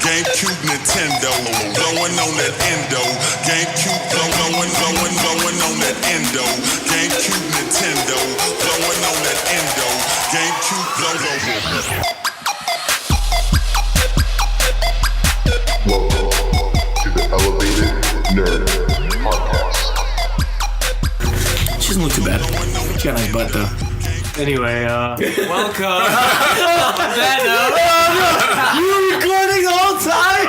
GameCube, Nintendo, going on that endo. GameCube, going on that endo. GameCube, Nintendo, going on that endo. GameCube, Welcome to the Elevated Nerd Podcast. She doesn't look too bad. She got a nice butt though. Anyway, welcome. On that note, You were recording the whole time?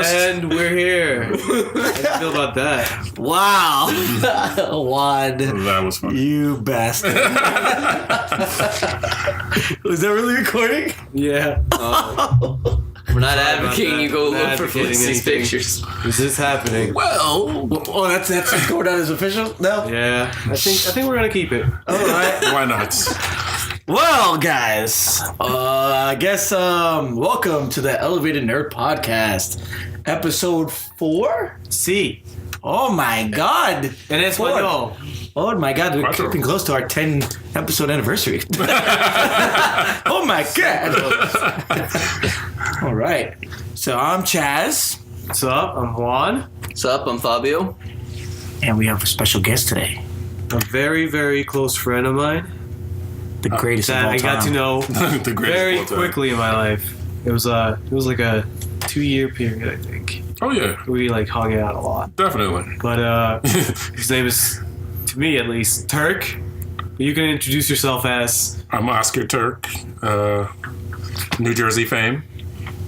and we're here. How do you feel about that? Wow. Juan, That was fun. you bastard. Was that really recording? Yeah. We're not Sorry about advocating that. you go Not look for advocating Felicity's anything. pictures. Is this happening? Well, oh, that's going down as official? No? Yeah. I think we're gonna keep it. All right. Why not? Well, guys, I guess welcome to the Elevated Nerd Podcast, episode 4. See. Oh my God! En español. Oh my God, we're Cuatro. creeping close to our 10 episode anniversary. Oh my God! All right, so I'm Chaz, What's up? I'm Juan. What's up? I'm Fabio. and we have a special guest today, A very, very close friend of mine the greatest of that all I time. got to know The greatest very of all time. quickly in my life. It was like a 2-year period, I think. Oh yeah, We hung out a lot. definitely. But his name is, to me at least, Turk. You can introduce yourself as. I'm Oscar Turk, New Jersey fame.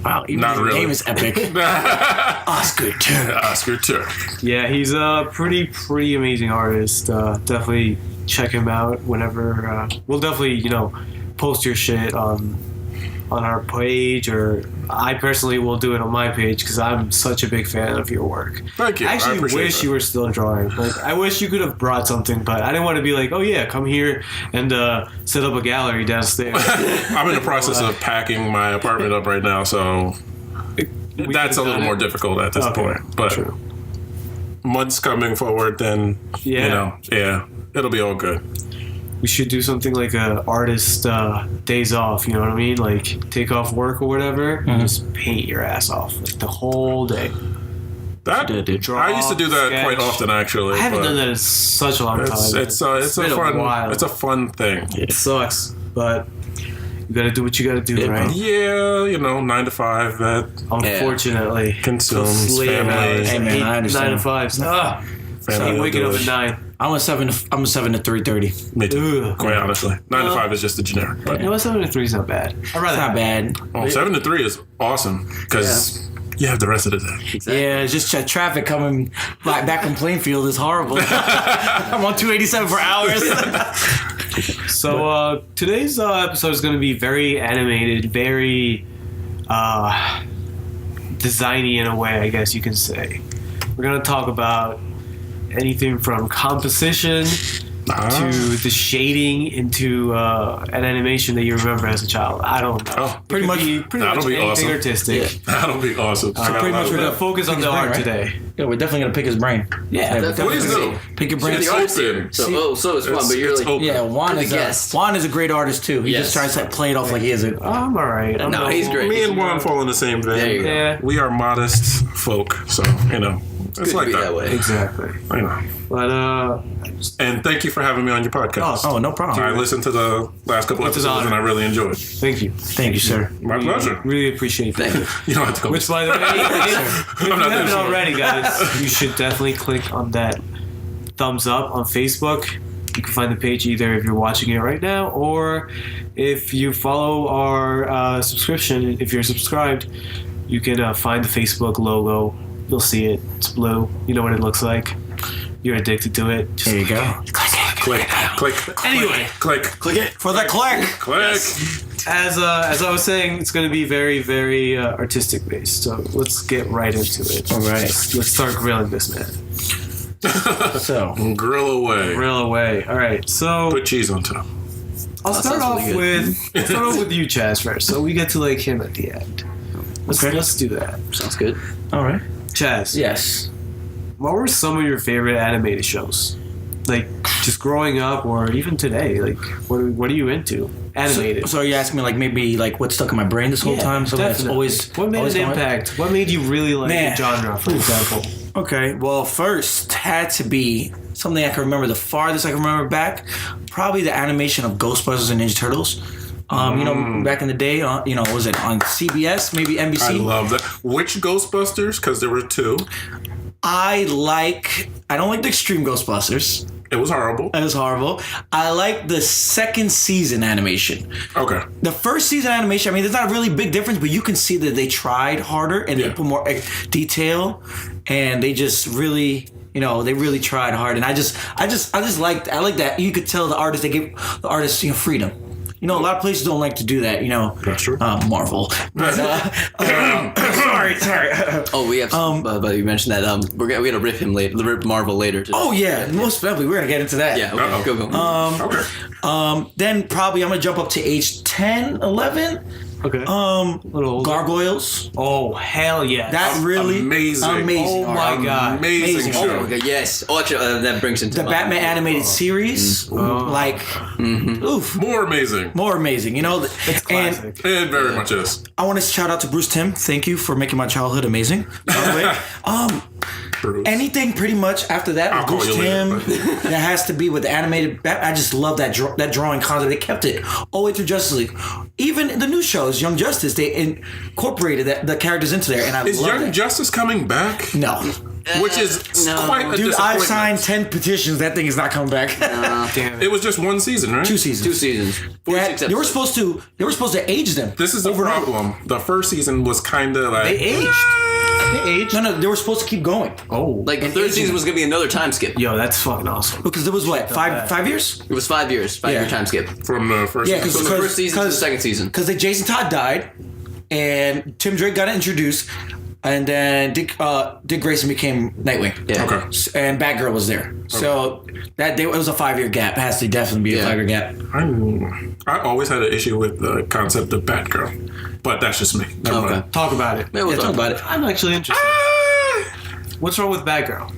Wow, even Not his really. name is epic. Oscar Turk. Oscar Turk. Yeah, he's a pretty amazing artist. Definitely check him out whenever. We'll definitely post your shit on our page, or I personally will do it on my page because I'm such a big fan of your work. Thank you. I I actually appreciate wish that. you were still drawing. Like, I wish you could have brought something, but I didn't want to be like, oh yeah, come here and set up a gallery downstairs. I'm in the process of packing my apartment up right now, so that's a little more difficult at this point. But True. months coming forward, then Yeah. it'll be all good. We should do something like a artist days off, you know what I mean? Like take off work or whatever and just paint your ass off like the whole day. That Draw, I used to do that sketch. quite often, actually. I haven't but done that in such a long time. It's a been fun while. it's a fun thing. It sucks, but you gotta do what you gotta do, right? Yeah, 9 to 5. That Unfortunately, consumes Slave family. hours. Hey, man, I Hate understand. 9 to 5s. Family I'm waking will up do at it. 9. I'm a 7 to 3:30. Me too. Ugh. Quite honestly, 9 to 5 is just the generic. But You know what? 7 to 3 is not bad. I'd rather It's not have bad. 7 to 3 is awesome because you have the rest of the day. Exactly. Yeah, it's just traffic coming back from Plainfield is horrible. I'm on 287 for hours. So today's episode is going to be very animated, very designy in a way, I guess you can say. We're going to talk about anything from composition to the shading into an animation that you remember as a child. I don't know. Oh, pretty much. that'll be anything awesome. artistic. That'll be awesome. pretty much We're we're going to focus on the brain, art right? today. Yeah, we're definitely gonna pick his brain. Yeah, we're definitely Please gonna do. pick your brain. It's The art's open. here. So it's fun, but you're It's like, open. Yeah, Juan You're is the guest. Juan is a great artist too. He Yes. just tries to play it off like he is a. I'm all right. I'm No, he's great. Me and Juan fall in the same There you vein. go. Yeah, We are modest folk, so it's good to like be that way. exactly. I know. But And thank you for having me on your podcast. Oh, no I problem. listened to the last couple It's an episodes and I honor. really enjoyed it. thank you. Thank you, sir. My pleasure. Really appreciate that. You don't have to go. Which, by the way, if you I'm not haven't there. already, guys, you should definitely click on that thumbs up on Facebook. You can find the page either if you're watching it right now or if you follow our subscription. If you're subscribed, you can find the Facebook logo. You'll see it. It's blue. You know what it looks like. You're addicted to it. Just There you go. Click. Anyway, Click it. For the click. Click. as I was saying, it's going to be very, very artistic based. So let's get right into it. All right. Let's start grilling this man. So Grill away. Grill away. All right. So Put cheese on top. I'll start sounds off really with you, Chaz, first. So we get to like him at the end. Let's do that. Sounds good. All right. Chaz, Yes. what were some of your favorite animated shows? Like just growing up, or even today? Like what are you into? Animated. So you asking me like maybe like what stuck in my brain this whole time? So that's definitely. always What made always an going? impact? What made you really like Man. the genre, for example? Okay, well, first had to be something I can remember the farthest I can remember back. Probably the animation of Ghostbusters and Ninja Turtles. You know, back in the day, you know, was it on CBS, maybe NBC? I love that. Which Ghostbusters? Because there were two. I don't like the Extreme Ghostbusters. It was horrible. That was horrible. I like the second season animation. Okay. The first season animation, I mean, there's not a really big difference, but you can see that they tried harder and they Yeah. put more detail, and they just really, you know, they really tried hard. And I like that. You could tell they gave the artists, you know, freedom. You know, a lot of places don't like to do that. You know, That's true. Marvel. But, sorry. Oh, we have. But you mentioned that. We're gonna rip him later. Rip Marvel later. Today. Oh yeah, most definitely. We're gonna get into that. Yeah. Okay. Uh-oh. Go. Okay. Then probably I'm gonna jump up to age 10, 11. Okay. Little older. Gargoyles. Oh hell yeah! That really Amazing. amazing. Oh my God. Amazing Amazing. show. Okay. Yes. Oh, actually, that brings into The Batman animated series, like, oof, More amazing. more amazing. You know, It's and classic. It very much is. I want to shout out to Bruce Timm. Thank you for making my childhood amazing. By the way, Bruce. anything pretty much after that I'll with call Bruce you Timm later, that has to be with the animated. I just love that that drawing concept. They kept it all the way through Justice League. Even in the new shows, Young Justice, they incorporated the characters into there, and I Is love Young that. Justice coming back? No. Which is No. quite a Dude, disappointment. I've signed 10 petitions. That thing is not coming back. Damn It it. was just one season, right? 2 seasons. 2 seasons. 46 They were episodes. supposed to age them. This is the over and over. problem. The first season was kind of like... They aged. They aged. No, they were supposed to keep going Oh, Like the third season was gonna be another time skip. yo, that's fucking awesome. because there was what 5 years? It was 5 years. 5 year Yeah. time skip. From the first Yeah, season. From the first season to the second season. Because Jason Todd died, and Tim Drake got introduced, and then Dick Grayson became Nightwing. Yeah. Okay. And Batgirl was there. So it was a 5-year gap. It has to definitely be a Yeah. 5-year gap. I always had an issue with the concept of Batgirl. But that's just me. Never Okay. mind. Talk about it. Yeah, we'll Yeah, talk talk about about it. it. I'm actually interested. What's wrong with Batgirl?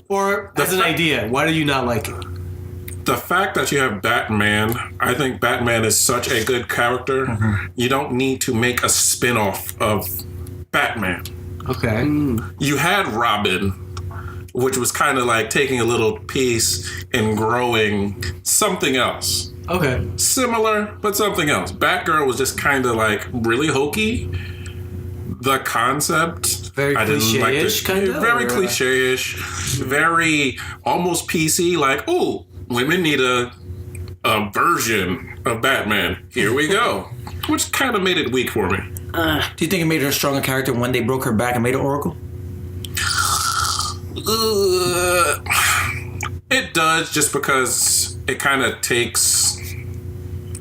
Or as an idea, why do you not like it? The fact that you have Batman, I think Batman is such a good character. Mm-hmm. You don't need to make a spin-off of Batman. Okay. You had Robin, which was kind of like taking a little piece and growing something else. Okay. Similar, but something else. Batgirl was just kind of like really hokey. The concept, Very I didn't like cliche-ish, kinda, very or- cliche-ish, very almost PC. Like, ooh, women need a version of Batman. Here we go, which kind of made it weak for me. Do you think it made her a stronger character when they broke her back and made her Oracle? It does, just because it kind of takes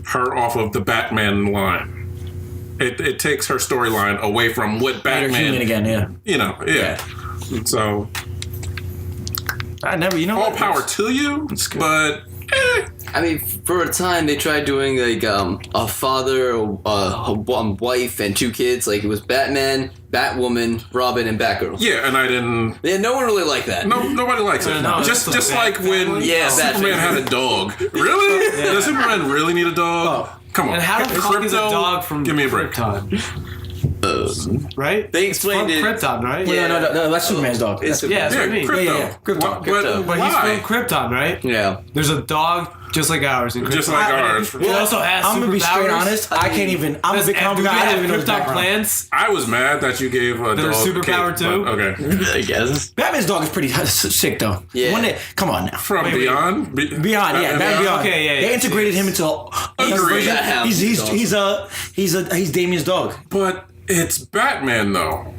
her off of the Batman line. It takes her storyline away from what Made her Batman, human again, yeah. you know, yeah. So I never, you know all what? power to you, good. but I mean, for a time they tried doing like a father, a wife, and 2 kids. Like it was Batman, Batwoman, Robin, and Batgirl. yeah, and I didn't. Yeah, no one really liked that. No, nobody likes it. No, just it's just a like bad when family. Yeah, bad Superman family. had a dog. Really? Does Superman really need a dog? Oh. Come on. And how the fuck is a Krypto? dog from Give me a break. Krypton? Right? They explained from it. Krypton, right? Yeah, no, that's Superman's dog. It's Yeah, that's Yeah, what I mean. Krypto. Yeah. Krypton. What- Krypto. But he's why? from Krypton, right? Yeah. There's a dog just like ours in Krypton. Just like ours. He also has I'm gonna be straight superpowers. honest. I can't even. I'm a Does big comic guy. I don't even know his Krypton background. plants? I was mad that you gave a They're dog superpower cape, too? but okay. I guess. Batman's dog is pretty sick though. Yeah. Come on now. From Wait, wait. Beyond? Beyond, yeah, Batman Beyond. Okay, yeah, They yeah, integrated him into Agreed. He's Damien's dog. But it's Batman, though.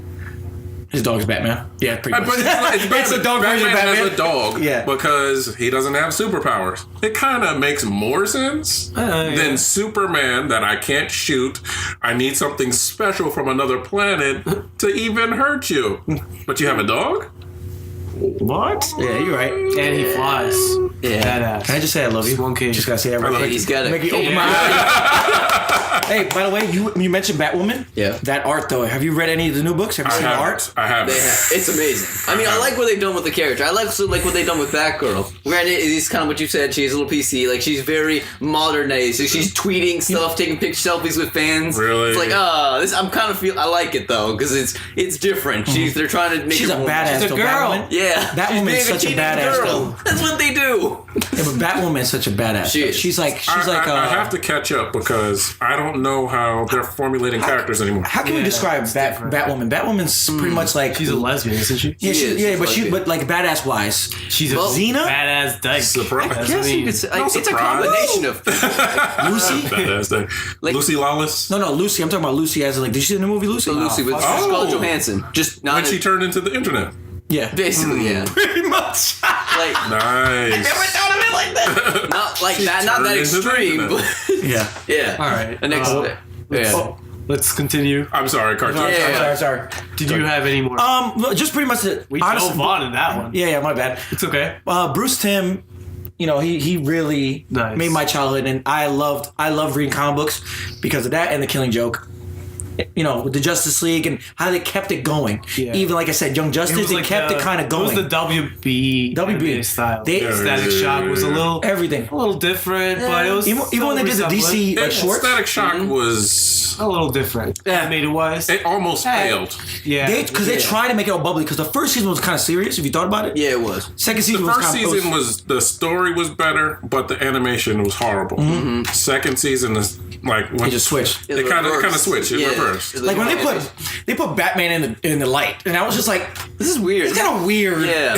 His dog is Batman. Yeah, pretty much. But it's Batman. It's a dog version Batman of Batman. has a dog Yeah. because he doesn't have superpowers. It kind of makes more sense Yeah. than Superman that I can't shoot. I need something special from another planet to even hurt you. But you have a dog? What? Yeah, you're right. And he flies. Yeah. Can I just say I love you? Monkey. Just gotta say that right quick. He's got Make it. you open my eyes. Hey, by the way, you mentioned Batwoman. Yeah. That art though. Have you read any of the new books? Have you seen the art? I haven't. It's amazing. I mean, I like what they've done with the character. I also like what they've done with Batgirl. Granted, it's kind of what you said. She's a little PC. Like, she's very modernized. So she's tweeting stuff, taking selfies with fans. Really? It's like, I'm kind of I like it though, because it's different. They're trying to make She's a her badass. She's a though, girl. Batwoman. Yeah. Batwoman is such a badass though. That's what they do. Yeah, but Batwoman is such a badass. She though. is. She's like I have to catch up because I don't know how they're formulating characters anymore. How can we describe Batwoman? Batwoman's pretty much like She's a lesbian, isn't she? Yeah, She is. but like badass wise. She's a Xena? badass dyke. Surprise. I guess you could say it's a surprise. combination of things. Lucy? Badass thing. Like- Lucy Lawless. No, Lucy. I'm talking about Lucy as in, like, did you see the movie Lucy? So Lucy with Scarlett Johansson. Just not When she turned into the internet. Yeah. basically, yeah. Pretty much. Like Nice. thought of it like that. Not like that. Not that turned into the extreme. internet. But Yeah. yeah. All right. The next. Yeah. Let's continue. I'm sorry, cartoon. Sorry. Did you have any more? Look, just pretty much the we honestly, dove on in that one. Yeah, my bad. It's okay. Bruce Timm, you know, he really Nice. made my childhood, and I loved reading comic books because of that and The Killing Joke. You know, with the Justice League and how they kept it going. Yeah. Even like I said, Young Justice, they kept it kind of going. It was the WB WB style. They- Static Shock was a little different, but it was even when they did the DC like shorts. Static Shock was a little different. Yeah. Animated wise. it almost failed. Yeah. Because they tried to make it all bubbly. Because the first season was kind of serious, if you thought about it. Yeah, it was. Second season The was first kind of season was the story was better, but the animation was horrible. Second season is like when They just switched. It kind of switched. It reversed. It's Like when they put Batman in the light, and I was just like, this is weird. it's kind of weird. Yeah.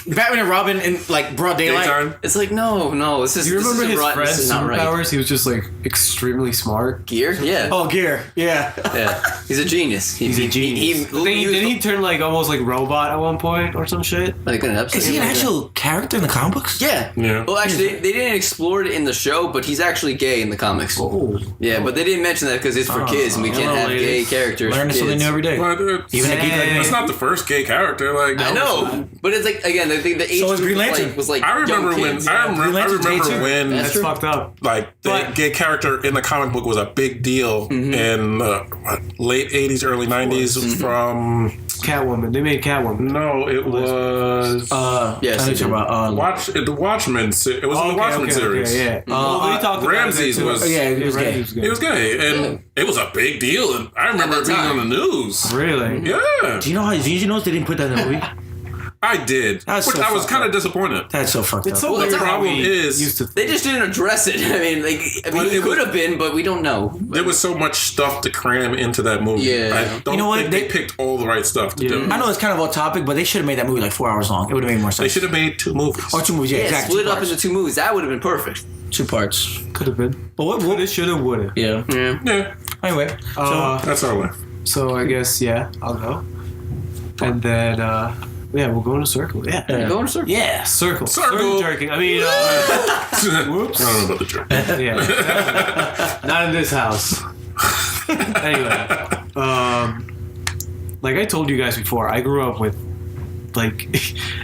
Batman and Robin in like broad daylight. Daytime. It's like no. This is. Do you remember this his is right, friend's this is not right. superpowers? He was just like extremely smart. Gear. Yeah. Oh, Gear. Yeah. Yeah. He's a genius. He's a genius. Didn't he turn like almost like robot at one point or some shit? Like an episode. Is he an actual character in the comic books? Yeah. Yeah. Well, actually, they didn't explore it in the show, but he's actually gay in the comics. Oh. Yeah, but they didn't mention that because it's for kids, and we can't have gay characters. Learning for something kids. new every day. But Even a geek like me. it's not the first gay character. Like I know, but it's like again, I think the age So is group Green Lantern. was like I remember young when kids. I remember Lantern's gay too. when That's That's true. fucked up. like the But- gay character in the comic book was a big deal in late 80s, early 90s from Catwoman. They made Catwoman. no, it was Yes, I know what you're talking about. the Watchmen. It was in the Watchmen series. Yeah. Well, we talked about Ramses that too. was- Yeah, he was gay. Ramses He was gay, and it was a big deal. And I remember At it the being time. on the news. Really? Yeah, Do you know how? Did you know they didn't put that in the movie? I did. That's Which so I was fucked kind of up. disappointed. That's so fucked It's up. so Well, weird the how problem we is- used to. They just didn't address it. I mean, But it could have been, but we don't know. There was so much stuff to cram into that movie. Yeah. I don't You know what? think they picked all the right stuff to do. I know it's kind of off topic, but they should have made that movie like 4 hours long. It would have made more sense. They should have made 2 movies. Or 2 movies, yeah, Yeah, exactly. split 2 up parts. into 2 movies. That would have been perfect. 2 parts. Could have been. But what? Coulda, shoulda, woulda. Yeah. Yeah. Yeah, Anyway, that's our life. So I guess I'll go. And then we'll go in a circle. Yeah. Go in a circle. Yeah, circle. Circle. Jerking. I mean, Whoops. I don't know about the joke. yeah. Not in this house. Anyway, like I told you guys before, I grew up with like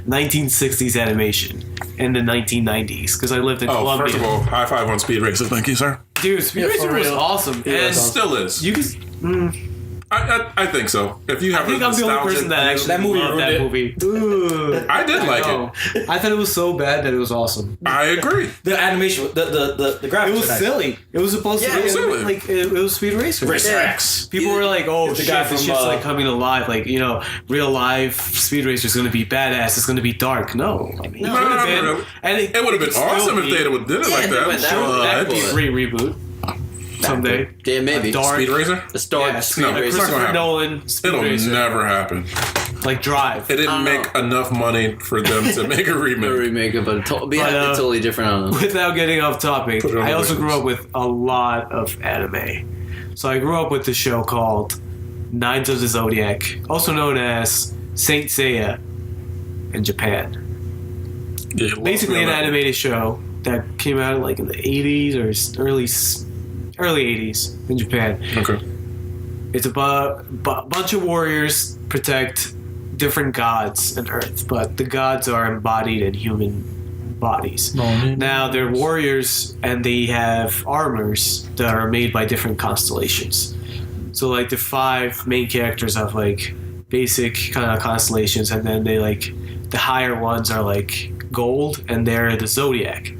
1960s animation in the 1990s because I lived in Oh, Colombia. first of all, high five on Speed Racer. Thank you, sir. Dude, Speed Yeah, Racer for was real. awesome. Yeah, And it's awesome. Still is. you can. I think so. If you have I think I'm the only person that actually That movie loved that ruined movie. I did like No. it. I thought it was so bad that it was awesome. I agree. the animation, the graphics. It was were nice. silly. It was supposed Yeah, to it be was silly. like it was Speed Racer. Racer X. People were like, "Oh The shit, guy this from, shit's like coming alive. Like real life Speed Racer is gonna be badass. It's gonna be dark." No, I mean, No, it would've no, been- no. and It would have been still awesome if be- they would did it Yeah, like they that. went that Sure, way. that'd be a But- free reboot someday. Yeah, maybe. A dark, Speed Racer? The Star yeah, Speed no, Racer. it's not gonna Christopher happen. Nolan Speed It'll Racer, never happen. like Drive. It didn't don't make know. enough money for them to make a A remake. remake of a totally different. I don't know. Without getting off topic, Put it on I the also wish grew list. up with a lot of anime. So I grew up with the show called Nines of the Zodiac, also known as Saint Seiya in Japan. Yeah, you lost Basically me an on that one. animated show that came out like in the 80s or early 80s in Japan. Okay. It's about a bunch of warriors protect different gods on Earth, but the gods are embodied in human bodies. Now they're warriors, and they have armors that are made by different constellations. So like the 5 main characters have like basic kind of constellations, and then they like the higher ones are like gold, and they're the zodiac.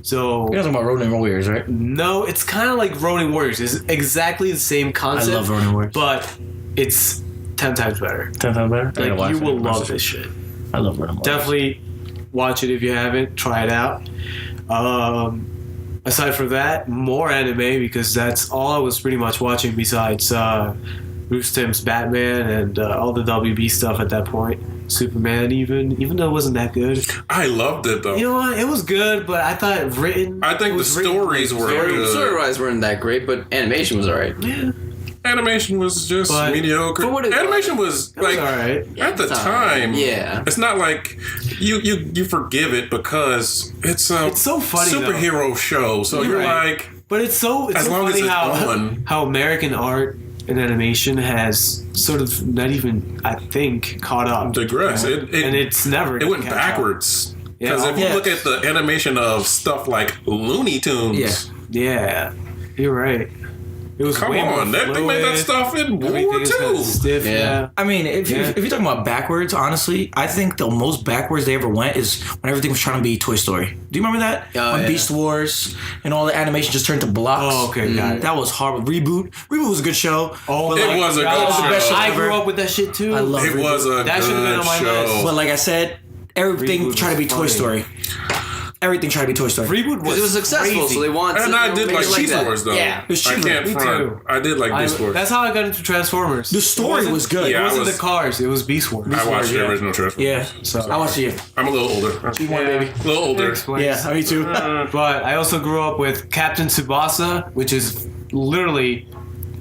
So You're talking about Ronin Warriors, right? no, it's kind of like Ronin Warriors. It's exactly the same concept. I love Ronin Warriors. but it's 10 times better. 10 times better. Like you will love this shit. I love Ronin Warriors. Definitely watch it if you haven't. Try it out. Aside from that, more anime, because that's all I was pretty much watching besides Rustam's Batman and all the WB stuff at that point. Superman, even though it wasn't that good. I loved it though. You know what? It was good, but I thought I think the stories were good. Story-wise weren't that great, but animation was alright. Yeah. Animation was just But mediocre. for what it Animation was like alright. at the time. Yeah. It's not like you forgive it because it's so funny, superhero show. So you're Right. like, But it's so As long as funny it's how on. how American art and animation has sort of not even, I think, caught up. digress. and it's never It gonna went catch up. backwards. Yeah. Because if you Yeah. look at the animation of stuff like Looney Tunes, Yeah. Yeah, you're right. It was come way more on, they made that fluid. stuff in World Everything War is kind of II. stiff. Yeah. Yeah. I mean, if you're talking about backwards, honestly, I think the most backwards they ever went is when everything was trying to be Toy Story. Do you remember that? Oh, when yeah. Beast Wars and all the animation just turned to blocks. Oh, okay, got it. That was horrible. Reboot was a good show. Oh, but It like, was a that good was the best show. show I ever. grew up with that shit too. I love It was a That should've been good on my show. list. But like I said, everything Reboot tried to be was Toy funny. Story. Everything tried to be Toy Story. Reboot Because it was successful, crazy. so they wanted And to I did make like it like Beast that. Wars though. Yeah. It was I cheaper. can't Me front. too. I did like Beast Wars. That's how I got into Transformers. The story was good. Yeah, It I wasn't was- the cars. It was Beast Wars. I watched the yeah. original Transformers. Yeah. So- I watched you. I'm a little older. One baby. A little older. Explains. Yeah, me too. But I also grew up with Captain Tsubasa, which is literally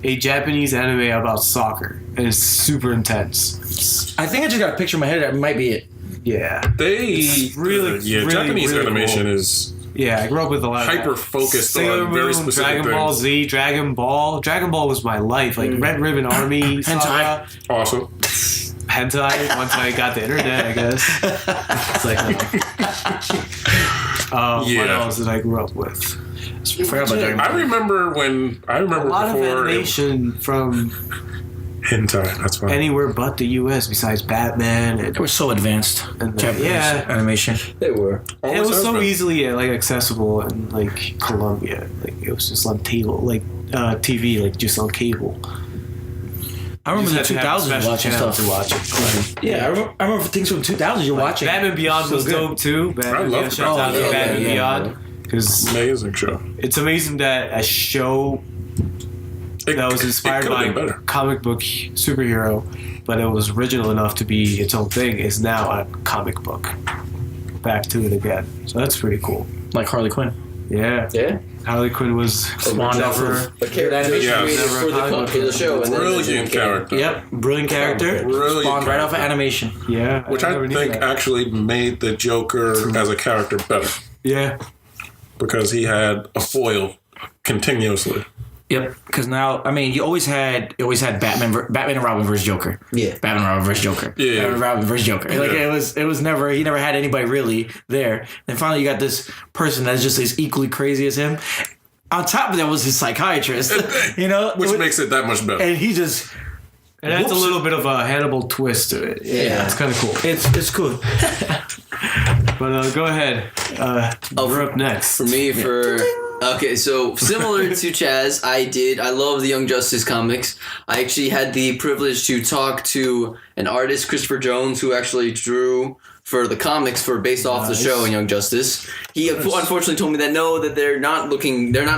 a Japanese anime about soccer, and it's super intense. I think I just got a picture in my head. That might be it. Yeah, They really, Japanese really animation cool. is yeah. I grew up with a lot of hyper that. focused Sailor on very Moon, specific Dragon things. Ball Z, Dragon Ball. Dragon Ball was my life. Like Red Ribbon Army, Saga, Awesome. hentai. Once I got the internet, I guess. It's like, what Yeah. else did I grow up with? I forgot about that. I remember A lot of before animation from hentai. That's fine. anywhere but the U.S. besides Batman and They were so advanced. And Japanese yeah. animation. They were. it was so easily like accessible in like Colombia. Like it was just on table, like TV, like just on cable. I remember You the just had to have a 2000s special watching channel stuff. to watch it. Yeah, I remember things from 2000s you're watching. Batman Beyond So was good. dope too. Batman love Beyond, shout out Batman. to Batman Yeah, yeah, Beyond because amazing show. it's amazing that a show that was inspired could've by been better. a comic book superhero, but it was original enough to be its own thing, is now a comic book. Back to it again. So that's pretty cool. Like Harley Quinn. Yeah. Yeah. Harley Quinn was Spawned off never. of. A character animation Yeah. created for the show. And then Brilliant character. Yep, brilliant character. Brilliant Spawned right off of character. animation. Yeah. Which I never knew think that. actually made the Joker as a character better Yeah. because he had a foil continuously. Yep, because now you always had Batman and Robin versus Joker. Yeah. Batman and Robin versus Joker. Yeah. Batman and Robin versus Joker. Like Yeah. it was never he never had anybody really there. And finally you got this person that's just as equally crazy as him. On top of that was his psychiatrist. Which makes it that much better. and he just It adds a Whoops. little bit of a Hannibal twist to it. Yeah. It's kind of cool. it's cool. But go ahead. We're up next. For me, okay, so similar to Chaz, I love the Young Justice comics. I actually had the privilege to talk to an artist, Christopher Jones, who actually drew for the comics based off the show in Young Justice. He unfortunately told me that they're not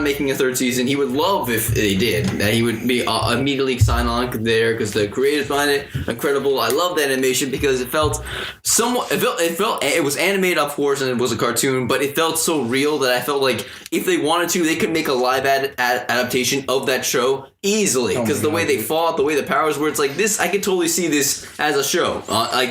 making a third season. He would love if they did. That he would be immediately sign on there because the creators behind it incredible. I love the animation because it felt somewhat. It was animated, of course, and it was a cartoon, but it felt so real that I felt like if they wanted to, they could make a live adaptation of that show easily because the way they fought, the way the powers were, it's like this. I could totally see this as a show,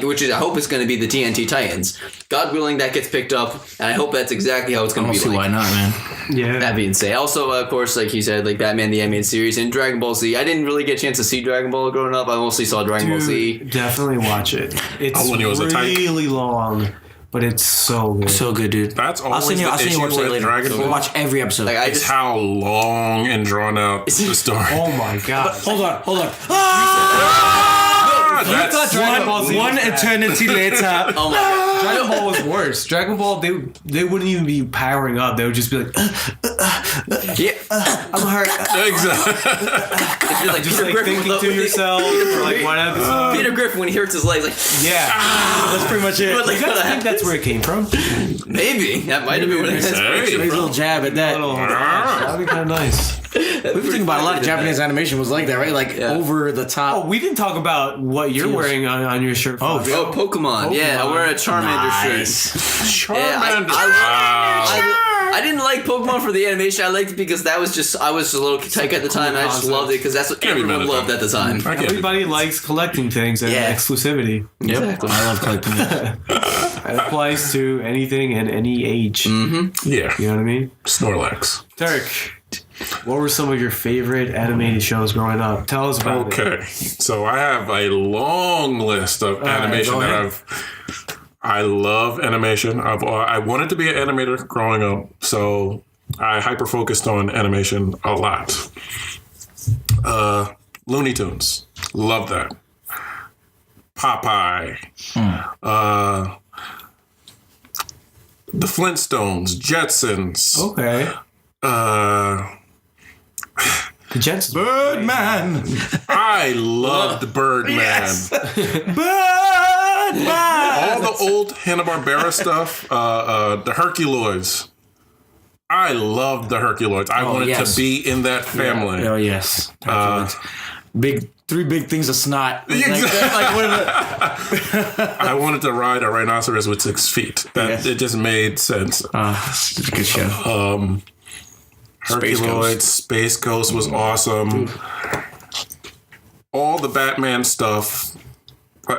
which is I hope it's going to be the TNT Titans. God willing, that gets picked up, and I hope that's exactly how it's going to be. See like. why not, man? Yeah. That'd be insane. Also, of course, like you said, like Batman the Animated Series and Dragon Ball Z. I didn't really get a chance to see Dragon Ball growing up. I mostly saw Dragon Ball Z. Definitely watch it. It's when he was a tyke. really long, but it's so good. So good, dude. That's I'll always send you. the I'll send you a issue website with later. Dragon Ball. Watch every episode. Like I It's just how long and drawn out the story. Oh my god. hold on. That's thought Dragon Ball Z One was bad. eternity later. oh my god. Dragon Ball was worse. Dragon Ball, they wouldn't even be powering up. They would just be like, Yeah. I'm hurt. exactly. It's like just Peter like Griffin thinking with to the- yourself for like one episode. Peter Griffin when he hurts his legs, like Yeah. That's pretty much it. But, like, You guys think that's where it came from? maybe that might have been what it has. Hey. Nice little jab at that. That'd be kind of nice. We were thinking about a lot of Japanese animation was like that, right? Like over the top. Oh, we didn't talk about what you're wearing on your shirt. Oh, Fabio. Oh, Pokemon. Yeah, I'm wearing a Charmander shirt. Yeah, I didn't like Pokemon for the animation. I liked it because I was just a little tyke at the time. And I just loved it because that's what Can't be everyone mad at loved that. at the time. I get it. Everybody likes collecting things and Yeah. exclusivity. Yep. Exactly. I love collecting it. It applies to anything and any age. Yeah. You know what I mean? Snorlax. Turk, what were some of your favorite animated shows growing up? Tell us about it. Okay. So I have a long list of animation go that ahead. I love animation. I wanted to be an animator growing up, so I hyper focused on animation a lot. Looney Tunes, love that. Popeye, the Flintstones, Jetsons. Okay. The Jetsons. Birdman. I loved Birdman. Birdman. All the old Hanna-Barbera stuff, the Herculoids. I loved the Herculoids. I wanted yes. to be in that family. Oh yes. Three big things of snot. I wanted to ride a rhinoceros with 6 feet. Yes. It just made sense. It's a good show. Herculoids, Space Ghost was awesome. All the Batman stuff.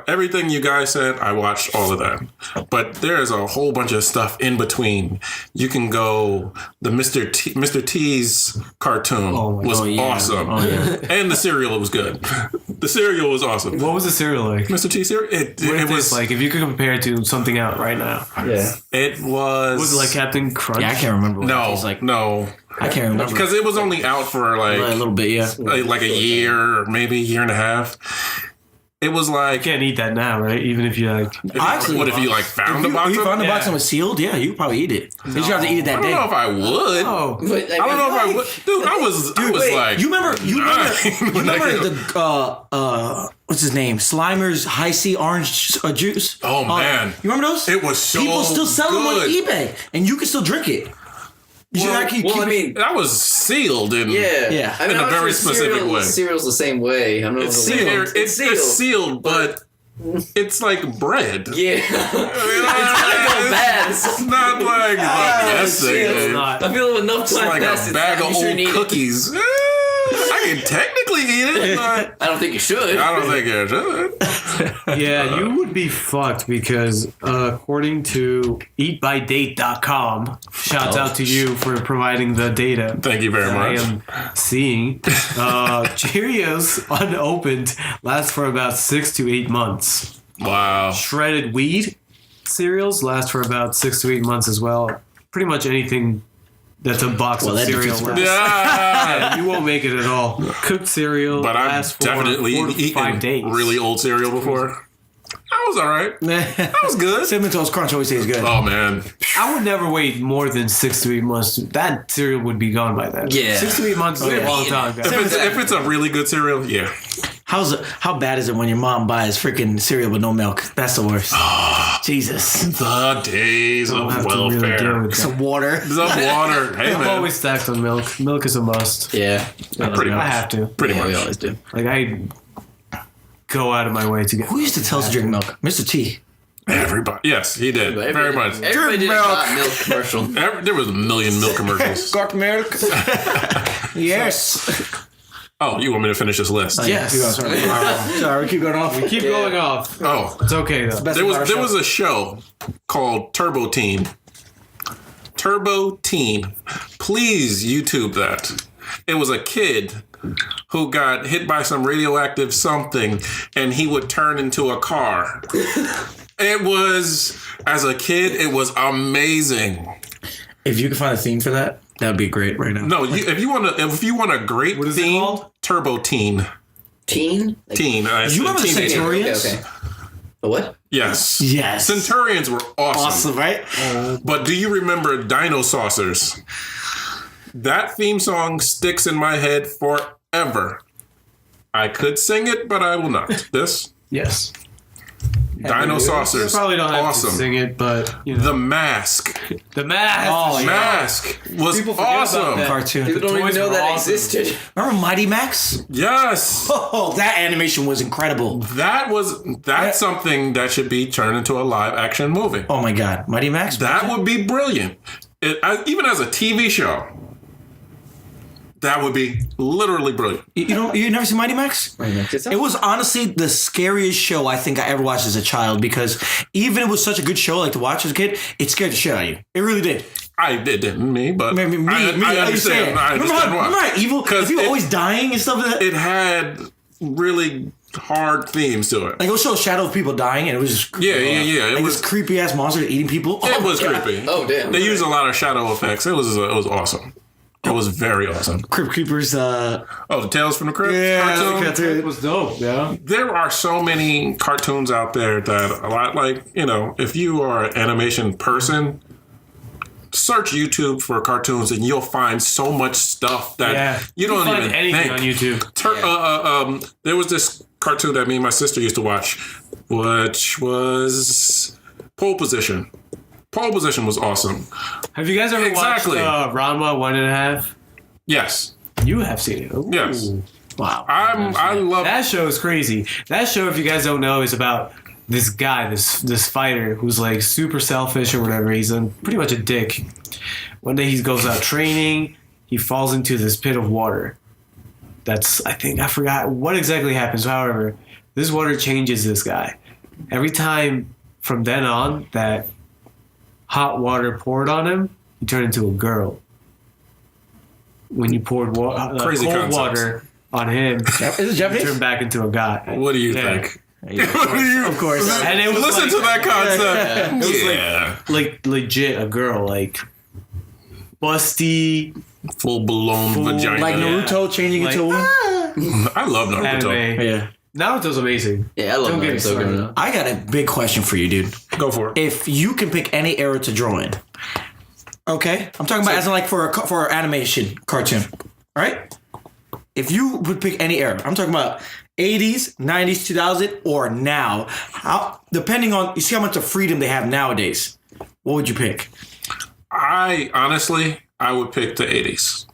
Everything you guys said, I watched all of that. But there's a whole bunch of stuff in between. You can go, the Mr. T's cartoon was awesome. Oh, yeah. And the cereal was good. The cereal was awesome. What was the cereal like? Mr. T cereal? It What was like if you could compare it to something out right now. Yeah. It was. Was it like Captain Crunch? Yeah, I can't remember what it No, tastes like. no. I can't remember. Because it was only out for A little bit, yeah. like a year or maybe a year and a half. It was You like, can't eat that now, right? Even if you like. Actually, what if you like found a If box you of found the it? box and was sealed, yeah, you probably eat it. You just have to eat it I that don't day. know if I would. Oh. But, I don't know if I would. Dude, I was wait, like, You remember When I get- the what's his name? Slimer's High C Orange juice. Oh, man. You remember those? It was so People still sell them on good. eBay, and you can still drink it. You should actually well, keep I mean, that was sealed in. yeah. Yeah. I mean, In a I'm very sure specific way. Cereal's the same way. I'm not It's sealed. It's sealed, but it's like bread. Yeah. It's gonna go bad. It's not like the best shit. thing. It's not. I feel enough It's time like passed. a bag of you shouldn't old eat it. cookies. I can technically eat it, but I don't think you should. I don't think I should. Yeah, you would be fucked because according to eatbydate.com, shouts out to you for providing the data. Thank you very I much. am seeing Cheerios unopened last for about 6 to 8 months. Wow. Shredded wheat cereals last for about 6 to 8 months as well. Pretty much anything that's a box of that cereal. defeats lasts. Yeah. You won't make it at all. Cooked cereal But I've lasts for definitely 4 to 5 eaten days. really old cereal before. That was all right. That was good. Cinnamon Toast Crunch always tastes good. Oh man, I would never wait more than 6 to 8 months. That cereal would be gone by then. Yeah. 6 to 8 months is a long time, guys. if it's a really good cereal, yeah. How bad is it when your mom buys freaking cereal with no milk? That's the worst. Jesus. The days I'll of have to really deal welfare. with that. Some water. Some water. Hey I'm man. always stacked on milk. Milk is a must. Yeah. Pretty I much. have to. Pretty Yeah, we much. always do. Like, I go out of my way to get. Who used to tell us to drink milk? Mr. T. Everybody. Yes, he did. Very much. Everybody did a milk. hot milk commercial. There was a million milk commercials. Got milk. Yes. Oh, you want me to finish this list? Yes. Sorry, we keep going off. Keep going off. Oh, It's okay though. there was a show called Turbo Teen. Turbo Teen. Please YouTube that. It was a kid who got hit by some radioactive something and he would turn into a car. It was, as a kid, it was amazing. If you could find a theme for that, that would be great right now. No, if you want a great What is it theme, called? Turbo Teen. Teen? Like, Teen. You remember the teenager. Centurions? Okay. The what? Yes. Yes. Centurions were awesome. Right? But do you remember Dino Saucers? That theme song sticks in my head forever. I could sing it, but I will not. This? Yes. Dino You Saucers. probably don't have awesome. to sing it, but you know. The Mask. The Mask. Oh, yeah. Mask was People forget about awesome. that. Cartoon. People don't even toys know were that awesome. existed. Remember Mighty Max? Yes. Oh, that animation was incredible. That's something that should be turned into a live action movie. Oh my God, Mighty Max. That would be brilliant. Even as a TV show. That would be literally brilliant. You never seen Mighty Max? It was honestly the scariest show I think I ever watched as a child because even it was such a good show like to watch as a kid, it scared the shit out of you. It really did. It didn't me, but Me, I understand. I understand why. Remember how evil? Because people it- always dying and stuff like that. It had really hard themes to it. Like it would show a shadow of people dying, and it was just Yeah. Like It was this creepy ass monster eating people. it was my God. creepy. Oh, damn. They used a lot of shadow effects. It was awesome. It was very awesome. Crypt Creepers. Oh, the Tales from the Crypt cartoon. It was dope, yeah. There are so many cartoons out there that a lot, like, if you are an animation person, search YouTube for cartoons and you'll find so much stuff that you don't can even find anything think. on YouTube. There was this cartoon that me and my sister used to watch, which was Pole Position. Pole Position was awesome. Have you guys ever Exactly. watched Ranma 1.5? Yes. You have seen it. Ooh. Yes. Wow. I love That show is crazy. That show, if you guys don't know, is about this guy, this fighter who's like super selfish or whatever. He's pretty much a dick. One day he goes out training. He falls into this pit of water. I forgot what exactly happens. However, this water changes this guy. Every time from then on that hot water poured on him, he turned into a girl. When you poured Crazy cold concepts. water on him, Is it he Japanese? turned back into a guy. What do you Yeah. think? Of course. And it was Listen like, to that concept. It was Yeah. like legit a girl, like busty Full blown vagina. Like Naruto changing into a woman. I love Naruto. anime. Yeah. Naruto's amazing. Yeah, I love Don't get me Naruto growing started. up. I got a big question for you, dude. Go for it. If you can pick any era to draw in, okay, I'm talking about as in like for an animation cartoon, all right? If you would pick any era, I'm talking about 80s, 90s, 2000, or now. How depending on you see how much of freedom they have nowadays. What would you pick? I would pick the 80s.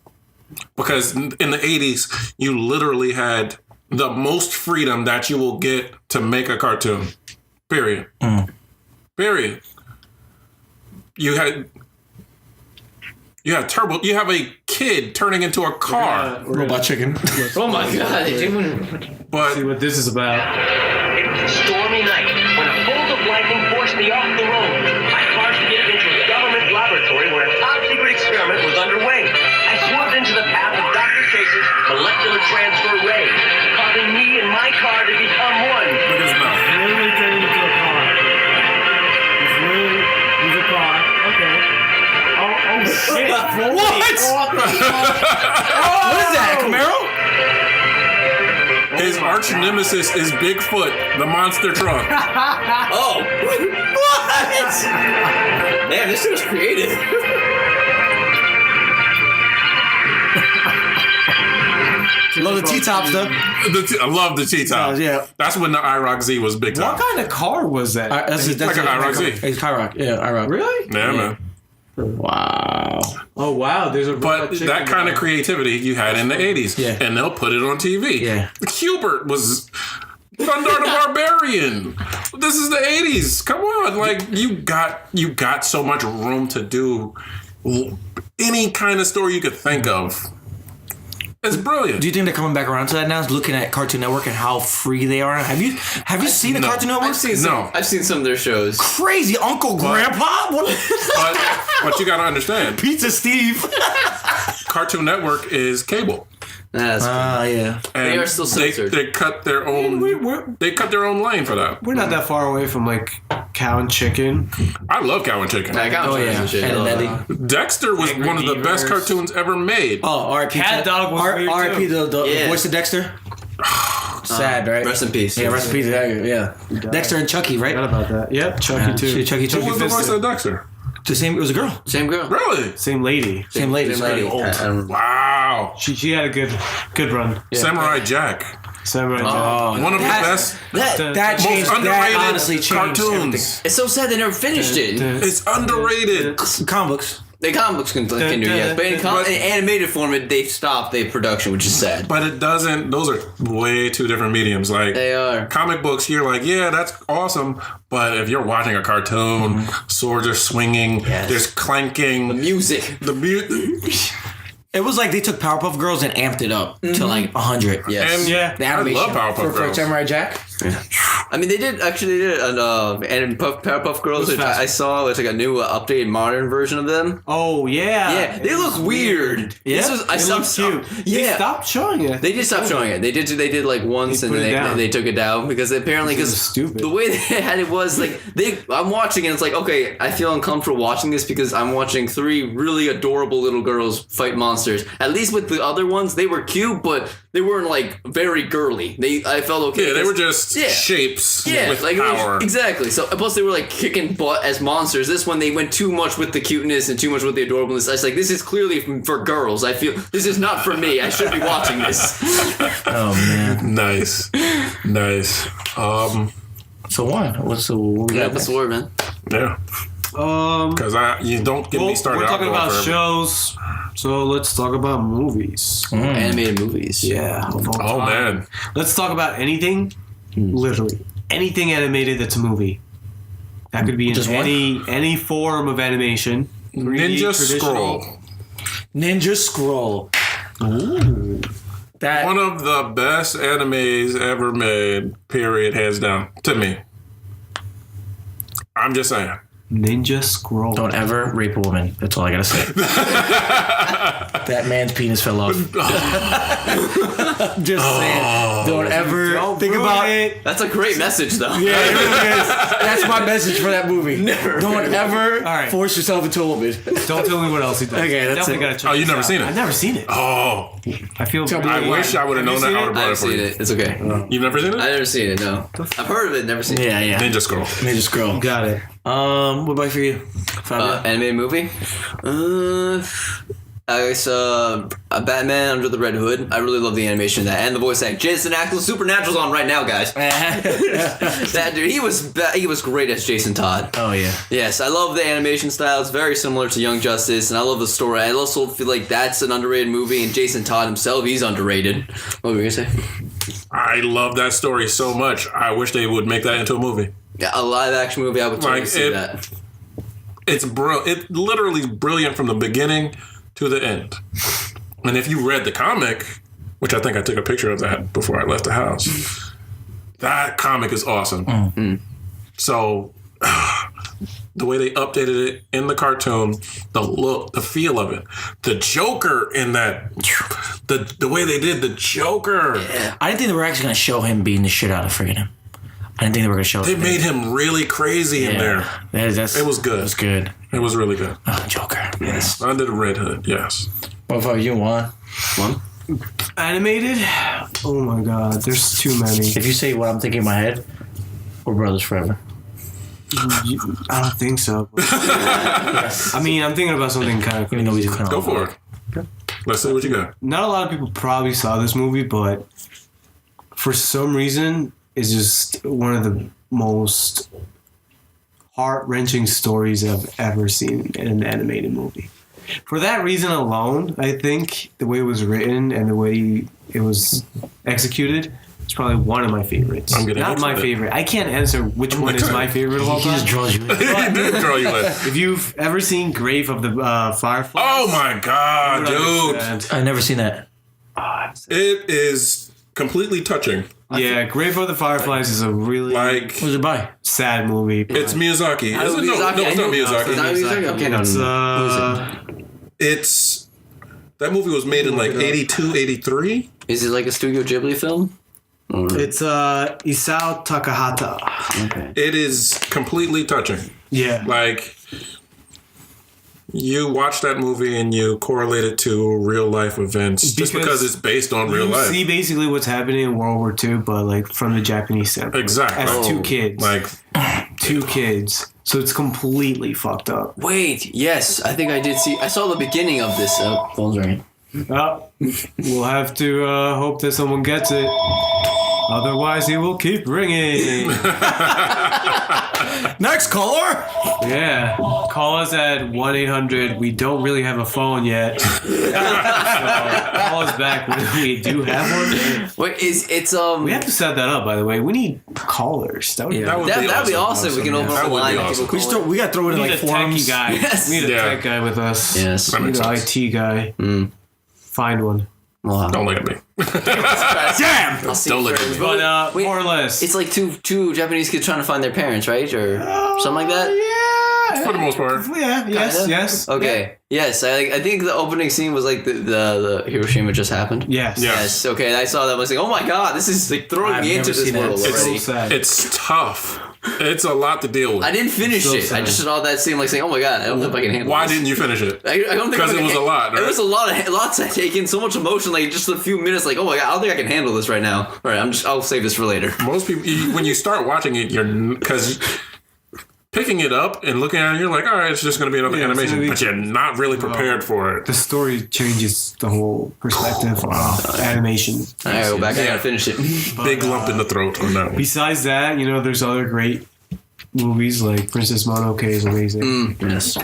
Because in the 80s, you literally had the most freedom that you will get to make a cartoon. Period. Period. You had turbo. You have a kid turning into a car. Robot chicken. Oh my god. See But what this is about. It was a stormy night when a bolt of lightning forced me off the road. I charged to get into a government laboratory where a top-secret experiment was underway. I swerved into the path of Dr. Chase's molecular transfer ray, causing me and my car to become one. look at his mouth. Literally turned into a car. He's a car. Okay. Oh shit. What? What is that? A Camaro? His arch nemesis is Bigfoot, the monster truck. Oh. What? Man, this shit was creative. Love the T-top stuff. I love the T-top. Yeah. That's when the IROC Z was big time. What kind of car was that? That's like an IROC Z. It's Kyrock. Yeah, IROC. Really? Yeah, man. Wow. Oh wow, there's a But that kind of creativity you had in the 80s. Yeah. And they'll put it on TV. Yeah. Hubert was Thundar the Barbarian. This is the 80s. Come on. Like, you got so much room to do any kind of story you could think of. It's brilliant. Do you think they're coming back around to that now? Looking at Cartoon Network and how free they are. Have you seen the Cartoon Network? I've seen some of their shows. Crazy Uncle Grandpa. What? But you got to understand, Pizza Steve. Cartoon Network is cable. That's Yeah. And they are still censored. They cut their own. They cut their own lane for that. We're not that far away from like Cow and Chicken. I love Cow and Chicken. I got shit. And Nelly. Dexter was Angry one of the best Beavers. cartoons ever made. Oh, R.I.P. Cat Dog was weird, R.I.P. too. the Yeah. voice of Dexter. Sad, right? Rest in peace. Yeah, rest in peace. Yeah. Dexter and Chucky, right? Forgot about that. Yep, Chucky too. Chucky. Who was the voice of Dexter? The same. It was a girl. Same girl. Really? Same lady. Same lady. Same lady. Old. I don't remember. Wow. She had a good run. Samurai Jack. Samurai Jack. Oh, One of the best. that Most changed. underrated That honestly changed everything. cartoons. It's so sad they never finished it. It's underrated. Comic books. The comic books can do, yes, but in animated form, they stopped the production, which is sad. But it doesn't. Those are way two different mediums. Like They are. comic books, you're like, yeah, that's awesome. But if you're watching a cartoon, swords are swinging, Yes. there's clanking, Music. the music. It was like they took Powerpuff Girls and amped it up to like 100. Yes. And Yeah. The I animation love Powerpuff for Girls. Samurai Jack. I mean, they did an Powerpuff Girls, which fast. I saw. It's like a new updated modern version of them. Oh yeah. Yeah, they look weird. Yeah? This was, I They saw look cute. They Yeah, stopped showing it. they did stop showing it. They did like once, They and put then it down. they took it down because apparently This is because stupid. the way they had it was like I'm watching and it's like, okay, I feel uncomfortable watching this because I'm watching 3 really adorable little girls fight monsters. At least with the other ones, they were cute, but they weren't like very girly. I felt okay. Yeah, they were because- just shapes with like it was- power. exactly. So plus they were like kicking butt as monsters. This one they went too much with the cuteness and too much with the adorableness. I was like, this is clearly for girls. I feel this is not for me. I should be watching this. Oh man. Nice. So what? What we Yeah, got that's next? the word, man. Yeah. Because you don't get me started. We're I'll talking go about forever. shows, so let's talk about movies. Animated movies. Yeah. of all Oh time. man. Let's talk about anything, literally anything animated that's a movie. That could be in Just one? any form of animation. 3D, Ninja traditional. Scroll. Ninja Scroll. Ooh. That One of the best animes ever made, period, hands down, to me. I'm just saying. Ninja Scroll. don't ever rape a woman. That's all I gotta say. That man's penis fell off. Just saying. Don't ever think about it. That's a great message, though. Yeah, it really is. That's my message for that movie. Never. Don't ever right. force yourself into a woman. Don't tell me what else he does. Okay, that's Definitely it. gotta check Oh, you this never out. seen it? I've never seen it. Oh, I feel. Tell me I Yeah. wish I would have known that. I would have brought I've it for seen you. it. It's okay. You've never seen it? I've never seen it. No, I've heard of it. Never seen it. Yeah, yeah. Ninja Scroll. Ninja Scroll. Got it. What about for you? Fabio? Animated movie. I saw Batman Under the Red Hood. I really love the animation of that and the voice acting. Jason Ackles, Supernatural's on right now, guys. That dude, he was great as Jason Todd. Oh yeah. Yes, I love the animation style. It's very similar to Young Justice, and I love the story. I also feel like that's an underrated movie, and Jason Todd himself, he's underrated. What were you gonna say? I love that story so much. I wish they would make that into a movie. Yeah, a live action movie. I would totally Like, see that. It's It's literally brilliant from the beginning to the end. And if you read the comic, which I think I took a picture of that before I left the house, that comic is awesome. So the way they updated it in the cartoon, the look, the feel of it, the Joker in that, the way they did the Joker, I didn't think they were actually gonna show him beating the shit out of friggin' him. I didn't think they were gonna show they it. made him really crazy in there. It was good. It was good. It was really good. Oh, Joker. Yes. Under the Red Hood, yes. What about you, Juan? Animated? Oh my god, there's too many. If you say what I'm thinking in my head, we're brothers forever. I don't think so. I mean, I'm thinking about something kind of Even though we crazy. do kind Go of for it. Let's see what you got. Not a lot of people probably saw this movie, but for some reason, it's just one of the most heart-wrenching stories I've ever seen in an animated movie. For that reason alone, I think the way it was written and the way it was executed, it's probably one of my favorites. I'm getting Not into my it. favorite. I can't answer which one is my favorite of all He just time. draws you in. He did throw you in. If you've ever seen Grave of the Fireflies, Oh my god, you would dude. understand. I've never seen that. It is completely touching. Yeah, Grave of the Fireflies is a really Like, Who's it by? sad movie. it's Miyazaki. Oh, Is it? No, Miyazaki, it's not I knew- Miyazaki. It's not Miyazaki? Okay, no, It's It's that movie was made in like 82, 83. Is it like a Studio Ghibli film? it's Isao Takahata. Okay. It is completely touching. Yeah. Like, you watch that movie and you correlate it to real life events just because it's based on real You life. see basically what's happening in World War II, but like from the Japanese standpoint. Exactly. As two Oh. kids. Like, two kids. So it's completely fucked up. Wait, yes, I think I did see. I saw the beginning of this. Phone's ringing. We'll have to hope that someone gets it. Otherwise, he will keep ringing. Next caller. Yeah. Call us at 1-800. We don't really have a phone yet. So call us back when we do have one. Wait, it's We have to set that up, by the way. We need callers. That would be That would that'd be be awesome. We can open That up a would be line. and awesome. people We call in. we got to throw it in We need like a forums. techie guy. Yes. We need a Yeah. tech guy with us. Yes. That We makes need an sense. IT guy. Find one. Wow. Don't look at me. Damn. I'll see Don't look at first. me. But Wait, more or less. It's like two Japanese kids trying to find their parents, right, or something like that. Yeah. For the most part. Yeah. Yes. Kinda? Yes. Okay. Yes, I think the opening scene was like the Hiroshima just happened. Yes. Yeah. Yes. Okay. I saw that. I was like, oh my god, this is like throwing I've me into never this seen that. world It's already. So sad. It's tough. It's a lot to deal with. I didn't finish So it. I sad. just saw that scene, like saying, "Oh my god, I don't know if I can handle." Why this. didn't you finish it? I don't think 'Cause I it can was a lot, It right? was a lots to take in, so much emotion. Like just a few minutes. Like, oh my god, I don't think I can handle this right now. All right, I'll save this for later. Most people, when you start watching it, because picking it up and looking at it, you're like, all right, it's just going to be another Yeah, it's animation, gonna be- but you're not really prepared for it. The story changes the whole perspective of animation. I gotta go back. I gotta finish it. Big lump in the throat on that one. Besides that, there's other great movies like Princess Mononoke is amazing. Yes.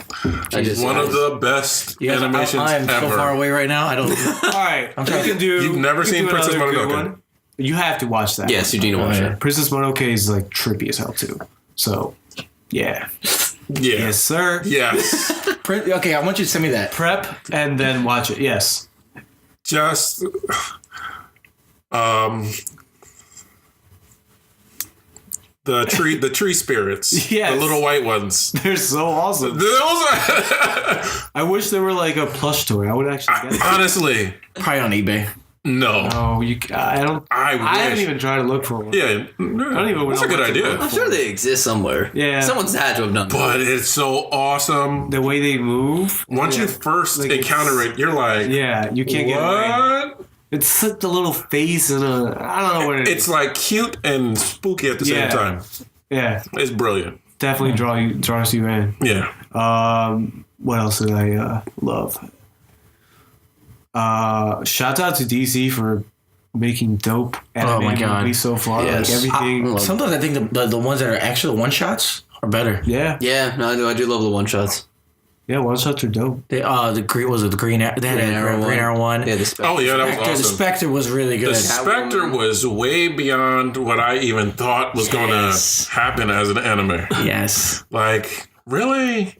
I just One of the best You guys, animations I'm so ever. far away right now. I don't. All right, I'm trying you can do. You've never you can seen do Princess another good Mononoke? one. You have to watch that. Yes, Eugene watch yeah. it. Princess Mononoke is like trippy as hell too. So, yeah. Yeah. Yes, sir. Yes. Okay, I want you to send me that. Prep and then watch it. Yes. Just, the tree spirits. Yes. The little white ones. They're so awesome. Those are, I wish there were like a plush toy. I would actually get it. honestly, Probably on eBay. no. Oh, I don't. I I haven't wish. even tried to look for one. Yeah. I don't even That's know a good what to idea. look I'm sure they exist somewhere. Yeah. Someone's had to have done that. But it's so awesome. The way they move. Once you Yeah. first Like, encounter it's- it, you're like, Yeah, you can't get away. what? It's such a little face and a. I don't know what it is. It's like cute and spooky at the Yeah. same time. Yeah, It's brilliant. definitely draws you in. Yeah. What else did I love? Shout out to DC for making dope animated God. movies so far. Yes. Like everything. Sometimes I think the ones that are actually one shots are better. Yeah, Yeah, no, I do love the one shots. yeah. One shots are dope. They the green was it the green? They had Green a Arrow Green Arrow one. Yeah, the Spectre. Oh, yeah, that was Spectre, the awesome. Spectre was really good. The Spectre was way beyond what I even thought was going Yes. to happen as an anime. Yes. Like, really?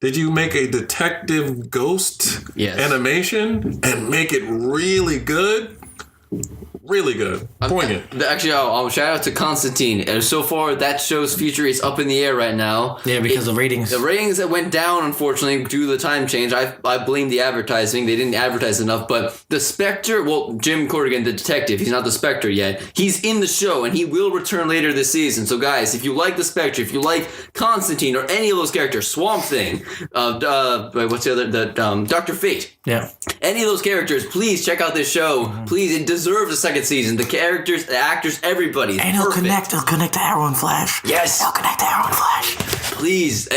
Did you make a detective ghost Yes. animation and make it really good? Really good. Poignant. Actually, I'll shout out to Constantine. So far, that show's future is up in the air right now. Yeah, because the ratings. The ratings that went down, unfortunately, due to the time change. I blame the advertising. They didn't advertise enough. But the Spectre, well, Jim Corrigan, the detective, he's not the Spectre yet. He's in the show, and he will return later this season. So, guys, if you like the Spectre, if you like Constantine or any of those characters, Swamp Thing, what's the other? Dr. Fate. Yeah. Any of those characters, please check out this show. Please, it deserves a second season. The characters, the actors, everybody. And he'll connect to Arrow and Flash. Yes. He'll connect to Arrow and Flash. Please.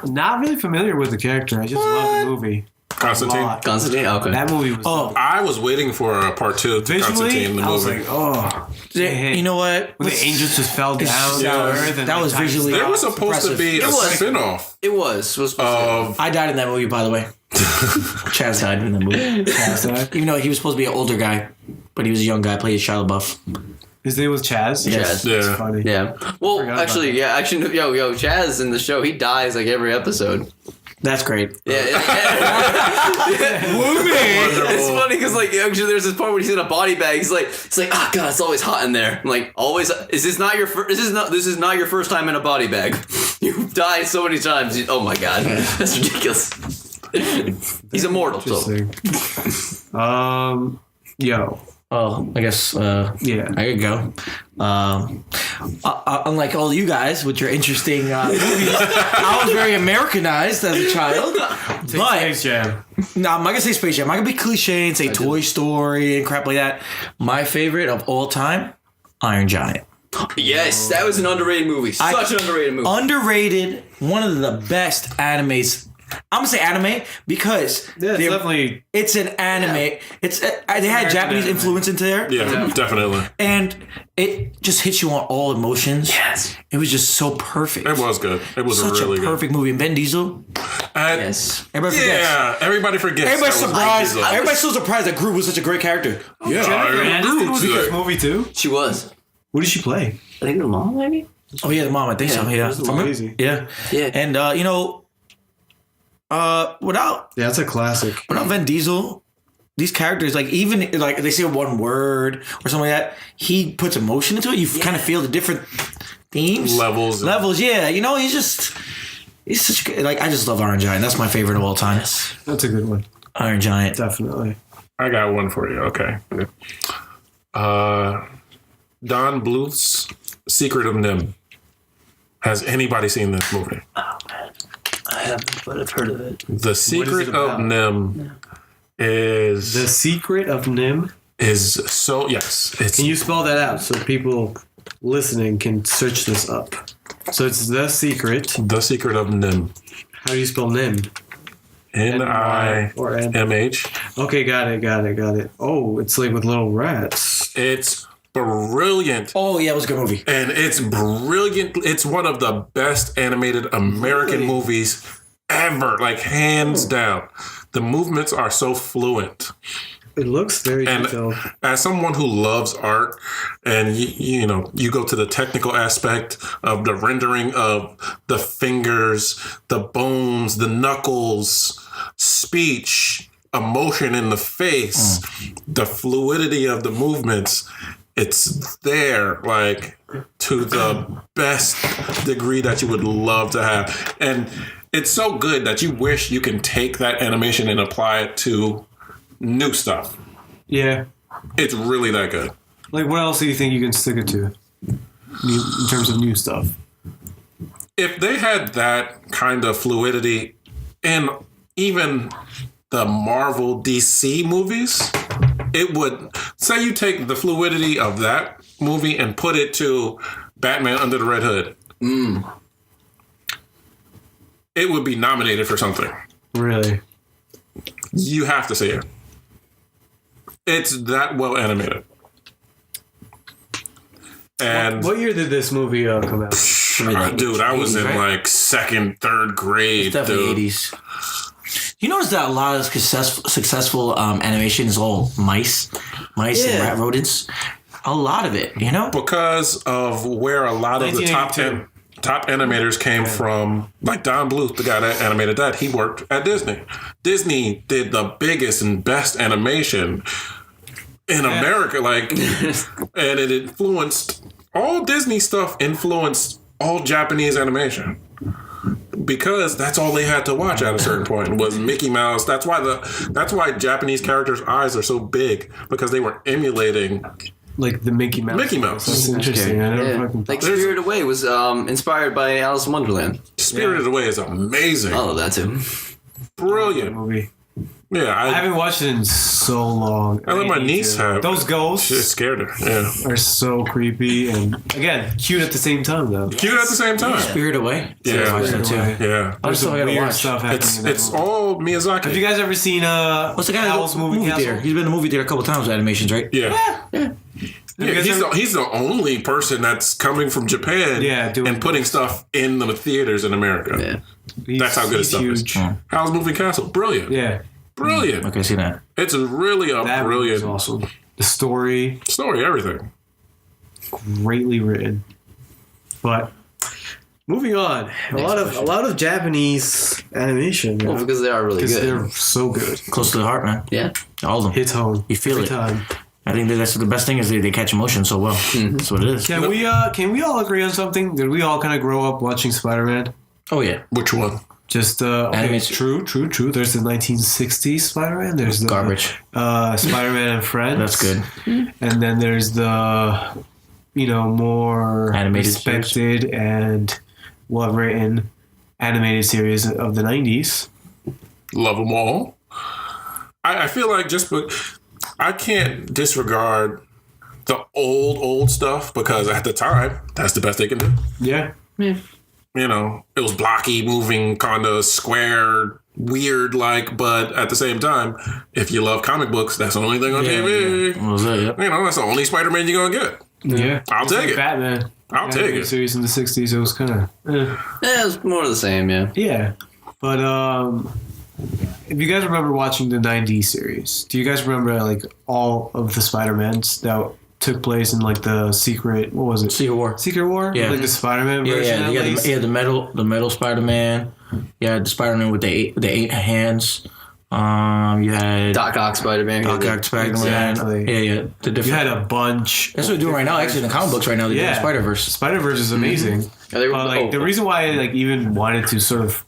Not really familiar with the character. I just love the movie. Constantine. lot. Constantine? Okay. That movie was I was waiting for a part 2 to Constantine visually. in the I was movie. like, oh, You know what? when the angels just fell down Yeah. to earth. And That was visually- There was supposed to be a It was. spin-off It was. of I died in that movie, by the way. Chaz died in the movie. Even though he was supposed to be an older guy, but he was a young guy, played Shia LaBeouf. His name was Chaz. Yes. Yeah. That's funny. Yeah. Well, Forgot about actually, that. Chaz in the show, he dies like every episode. That's great. Yeah. It's funny because like actually there's this part where he's in a body bag. He's like, oh god, it's always hot in there. I'm like, always. This is not your first time in a body bag. You've died so many times. Oh my god, that's ridiculous. He's immortal. So. Yo. Oh, I guess. Yeah. I could go. Unlike all you guys with your interesting movies, I was very Americanized as a child. Space Jam. No, I'm not gonna say Space Jam. I'm not gonna be cliche and say Toy Story and crap like that. My favorite of all time, Iron Giant. Yes, that was an underrated movie. Such an underrated movie. Underrated. One of the best animes. I'm gonna say anime because it's an anime. Yeah. It's they had Japanese influence into there. Yeah, definitely. And it just hits you on all emotions. Yes. It was just so perfect. It was good. It was Such really a perfect movie. And Ben Diesel. Yes. Everybody forgets. Yeah, everybody forgets. Everybody's that was surprised. Diesel. Everybody's so surprised that Groot was such a great character. Yeah, Jennifer I agree Aniston with was in you this there. movie too. She was. What did she play? I think the mom, maybe. Oh yeah, the mom. I think so. Yeah. This is crazy. Yeah. Yeah. And without Yeah, it's a classic. Vin Diesel, these characters, like even like they say one word or something like that, he puts emotion into it. You kind of feel the different themes, Levels. Yeah, he's such a good, like I just love Iron Giant. That's my favorite of all time. That's a good one. Iron Giant. Definitely. I got one for you. Okay. Don Bluth's Secret of Nim. Has anybody seen this movie? I haven't, but I've heard of it. The Secret of Nim is The Secret of Nim. It's Can you spell that out so people listening can search this up? So it's The Secret. The Secret of Nim. How do you spell Nim? N-I-M-H. Okay, got it. Oh, it's like with little rats. It's brilliant. Oh yeah, it was a good movie. And it's brilliant. It's one of the best animated American movies ever. Like, hands down. The movements are so fluent. It looks very And detailed. as someone who loves art, and you go to the technical aspect of the rendering of the fingers, the bones, the knuckles, speech, emotion in the face, the fluidity of the movements, it's there, like, to the best degree that you would love to have. And it's so good that you wish you can take that animation and apply it to new stuff. Yeah. It's really that good. Like, what else do you think you can stick it to in terms of new stuff? If they had that kind of fluidity in even the Marvel DC movies, it would, say you take the fluidity of that movie and put it to Batman Under the Red Hood. It would be nominated for something. Really? You have to see it. It's that well animated. And What year did this movie come out? dude, I was in like second, third grade. Definitely Dude. 80s. You notice that a lot of successful animation is all mice and rat rodents. A lot of it, Because of where a lot of the top 1982. top animators came from, like Don Bluth, the guy that animated that, he worked at Disney. Disney did the biggest and best animation in America, like, and it influenced, all Disney stuff influenced all Japanese animation. Because that's all they had to watch at a certain point was Mickey Mouse. That's why Japanese characters' eyes are so big, because they were emulating Like the Mickey Mouse. Mickey Mouse. That's interesting. I never Yeah. fucking Like Spirited Away was inspired by Alice in Wonderland. Spirited Away is amazing. I love that too. Brilliant. movie. Yeah, I haven't watched it in so long. I let my need niece to. have. Those ghosts It scared her. Yeah. are so creepy and again cute at the same time though. Cute at the same time. Spirit Away. Yeah. I watched that too. Yeah. I There's still some gotta weird watch. stuff happening. in that It's movie. all Miyazaki. Have you guys ever seen What's the guy Howl's that Moving movie Castle? theater? He's been in the movie theater a couple times with animations, right? Yeah. you guys He's ever- the only person that's coming from Japan doing and putting stuff in the theaters in America. Yeah. That's how good his he's stuff huge. is. Howl's Moving Castle? Brilliant. Yeah, Brilliant. Okay, I see that. It's really a that brilliant was awesome. The story story, everything. greatly written, but Moving on. A lot of Japanese animation. Well, because they are really Because good. they're so good. Close to the heart, man. Yeah. All of them. Hits home. You feel every it. time. I think that's the best thing is they catch emotion so well. That's what it is. Can we all agree on something? Did we all kind of grow up watching Spider-Man? Oh yeah. Which one? Just okay, Animated. true. There's the 1960s Spider-Man. There's the Garbage. Spider-Man and Friends. That's good. And then there's the more Animated respected and well-written animated series of the 90s. Love them all. I feel like I can't disregard the old stuff because at the time, that's the best they can do. Yeah. It was blocky, moving, kind of square, weird like, but at the same time, if you love comic books, that's the only thing on TV. What was that? Yep. That's the only Spider-Man you're going to get. Yeah. I'll It's take like it. Batman. I'll take Animated it. series in the 60s, it was kind of... Yeah, it's more of the same, yeah. Yeah. But if you guys remember watching the 90s series, do you guys remember like all of the Spider-Mans that took place in like the secret, what was it? Secret War. Secret War? Yeah. Like the Spider-Man version at least? The metal Spider-Man. Yeah, the Spider-Man with the eight hands. You had Doc Ock Spider-Man. Doc Ock Spider-Man. Exactly. Yeah. The different. You had a bunch. That's what they're doing right now. Actually, in the comic books right now, they're doing Spider-Verse. Spider-Verse is amazing. But the reason why I like even wanted to sort of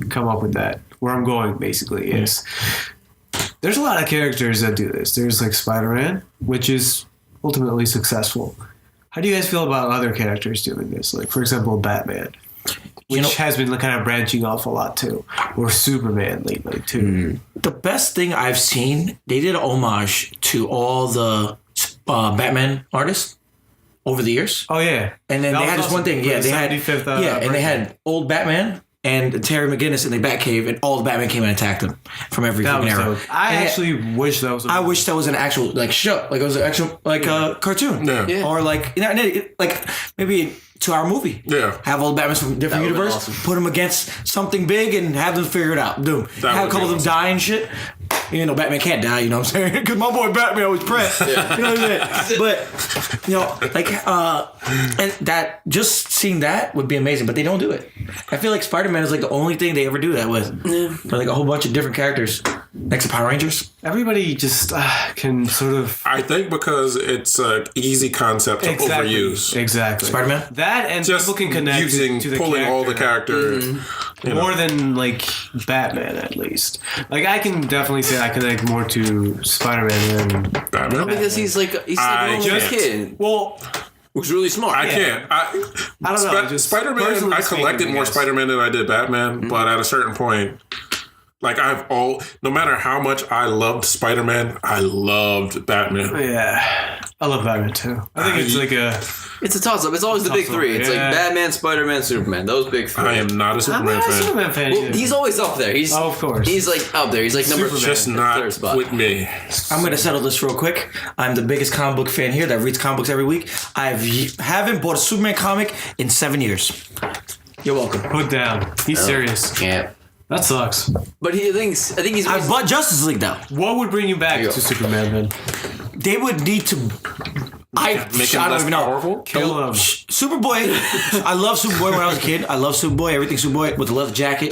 come up with that, where I'm going basically is there's a lot of characters that do this. There's like Spider-Man, which is ultimately successful. How do you guys feel about other characters doing this? Like for example, Batman, which has been kind of branching off a lot too, or Superman lately too. The best thing I've seen, they did an homage to all the Batman artists over the years. Oh yeah, And then That they was had this awesome. one thing. For Yeah, the they had 75th, and they birthday. had old Batman and Terry McGinnis in the Batcave, and all the Batman came and attacked them from every That freaking was era. dope. I And actually wish that was. I wish that was an actual like show, like it was an actual like cartoon, Yeah. or like like maybe 2-hour movie. Yeah. Have all the Batmans from different That would've been universe, awesome. put them against something big, and have them figure it out. Dude, That have a would couple be of them die and shit. Batman can't die. You know what I'm saying? Because my boy Batman always press. You know what I'm saying? But like and that just seeing that would be amazing. But they don't do it. I feel like Spider-Man is like the only thing they ever do that with. Yeah. Like a whole bunch of different characters next to Power Rangers. Everybody just can sort of I think because it's an easy concept to overuse. Exactly. Spider-Man? That and Just people can connect using, to the pulling all the character characters. more than like Batman at least. Like I can definitely say I connect more to Spider-Man than Batman. No, because he's like a normal can't. kid well. who's really smart. I can't. I don't know, just Spider-Man. personally I speaking, collected I more guess. Spider-Man than I did Batman, but at a certain point, like no matter how much I loved Spider-Man, I loved Batman. Yeah, I love Batman too. I think it's like It's a toss-up. It's always the big Toss-up, three. It's like yeah. Batman, Spider-Man, Superman. Those big three. I am not a I'm Superman not a fan. Superman fan. Well, either. he's always up there. He's of course. He's like up there. He's like number Superman. Just third not spot. with me. I'm going to settle this real quick. I'm the biggest comic book fan here that reads comic books every week. Haven't bought a Superman comic in 7 years. You're welcome. Put down. He's serious. Can't. That sucks. But I think he's. I bought Justice League though. What would bring you back you to go. Superman then? They would need to. I Make him don't less even know. powerful. Kill him. Superboy. I love Superboy when I was a kid. I love Superboy. Everything Superboy with the leather jacket.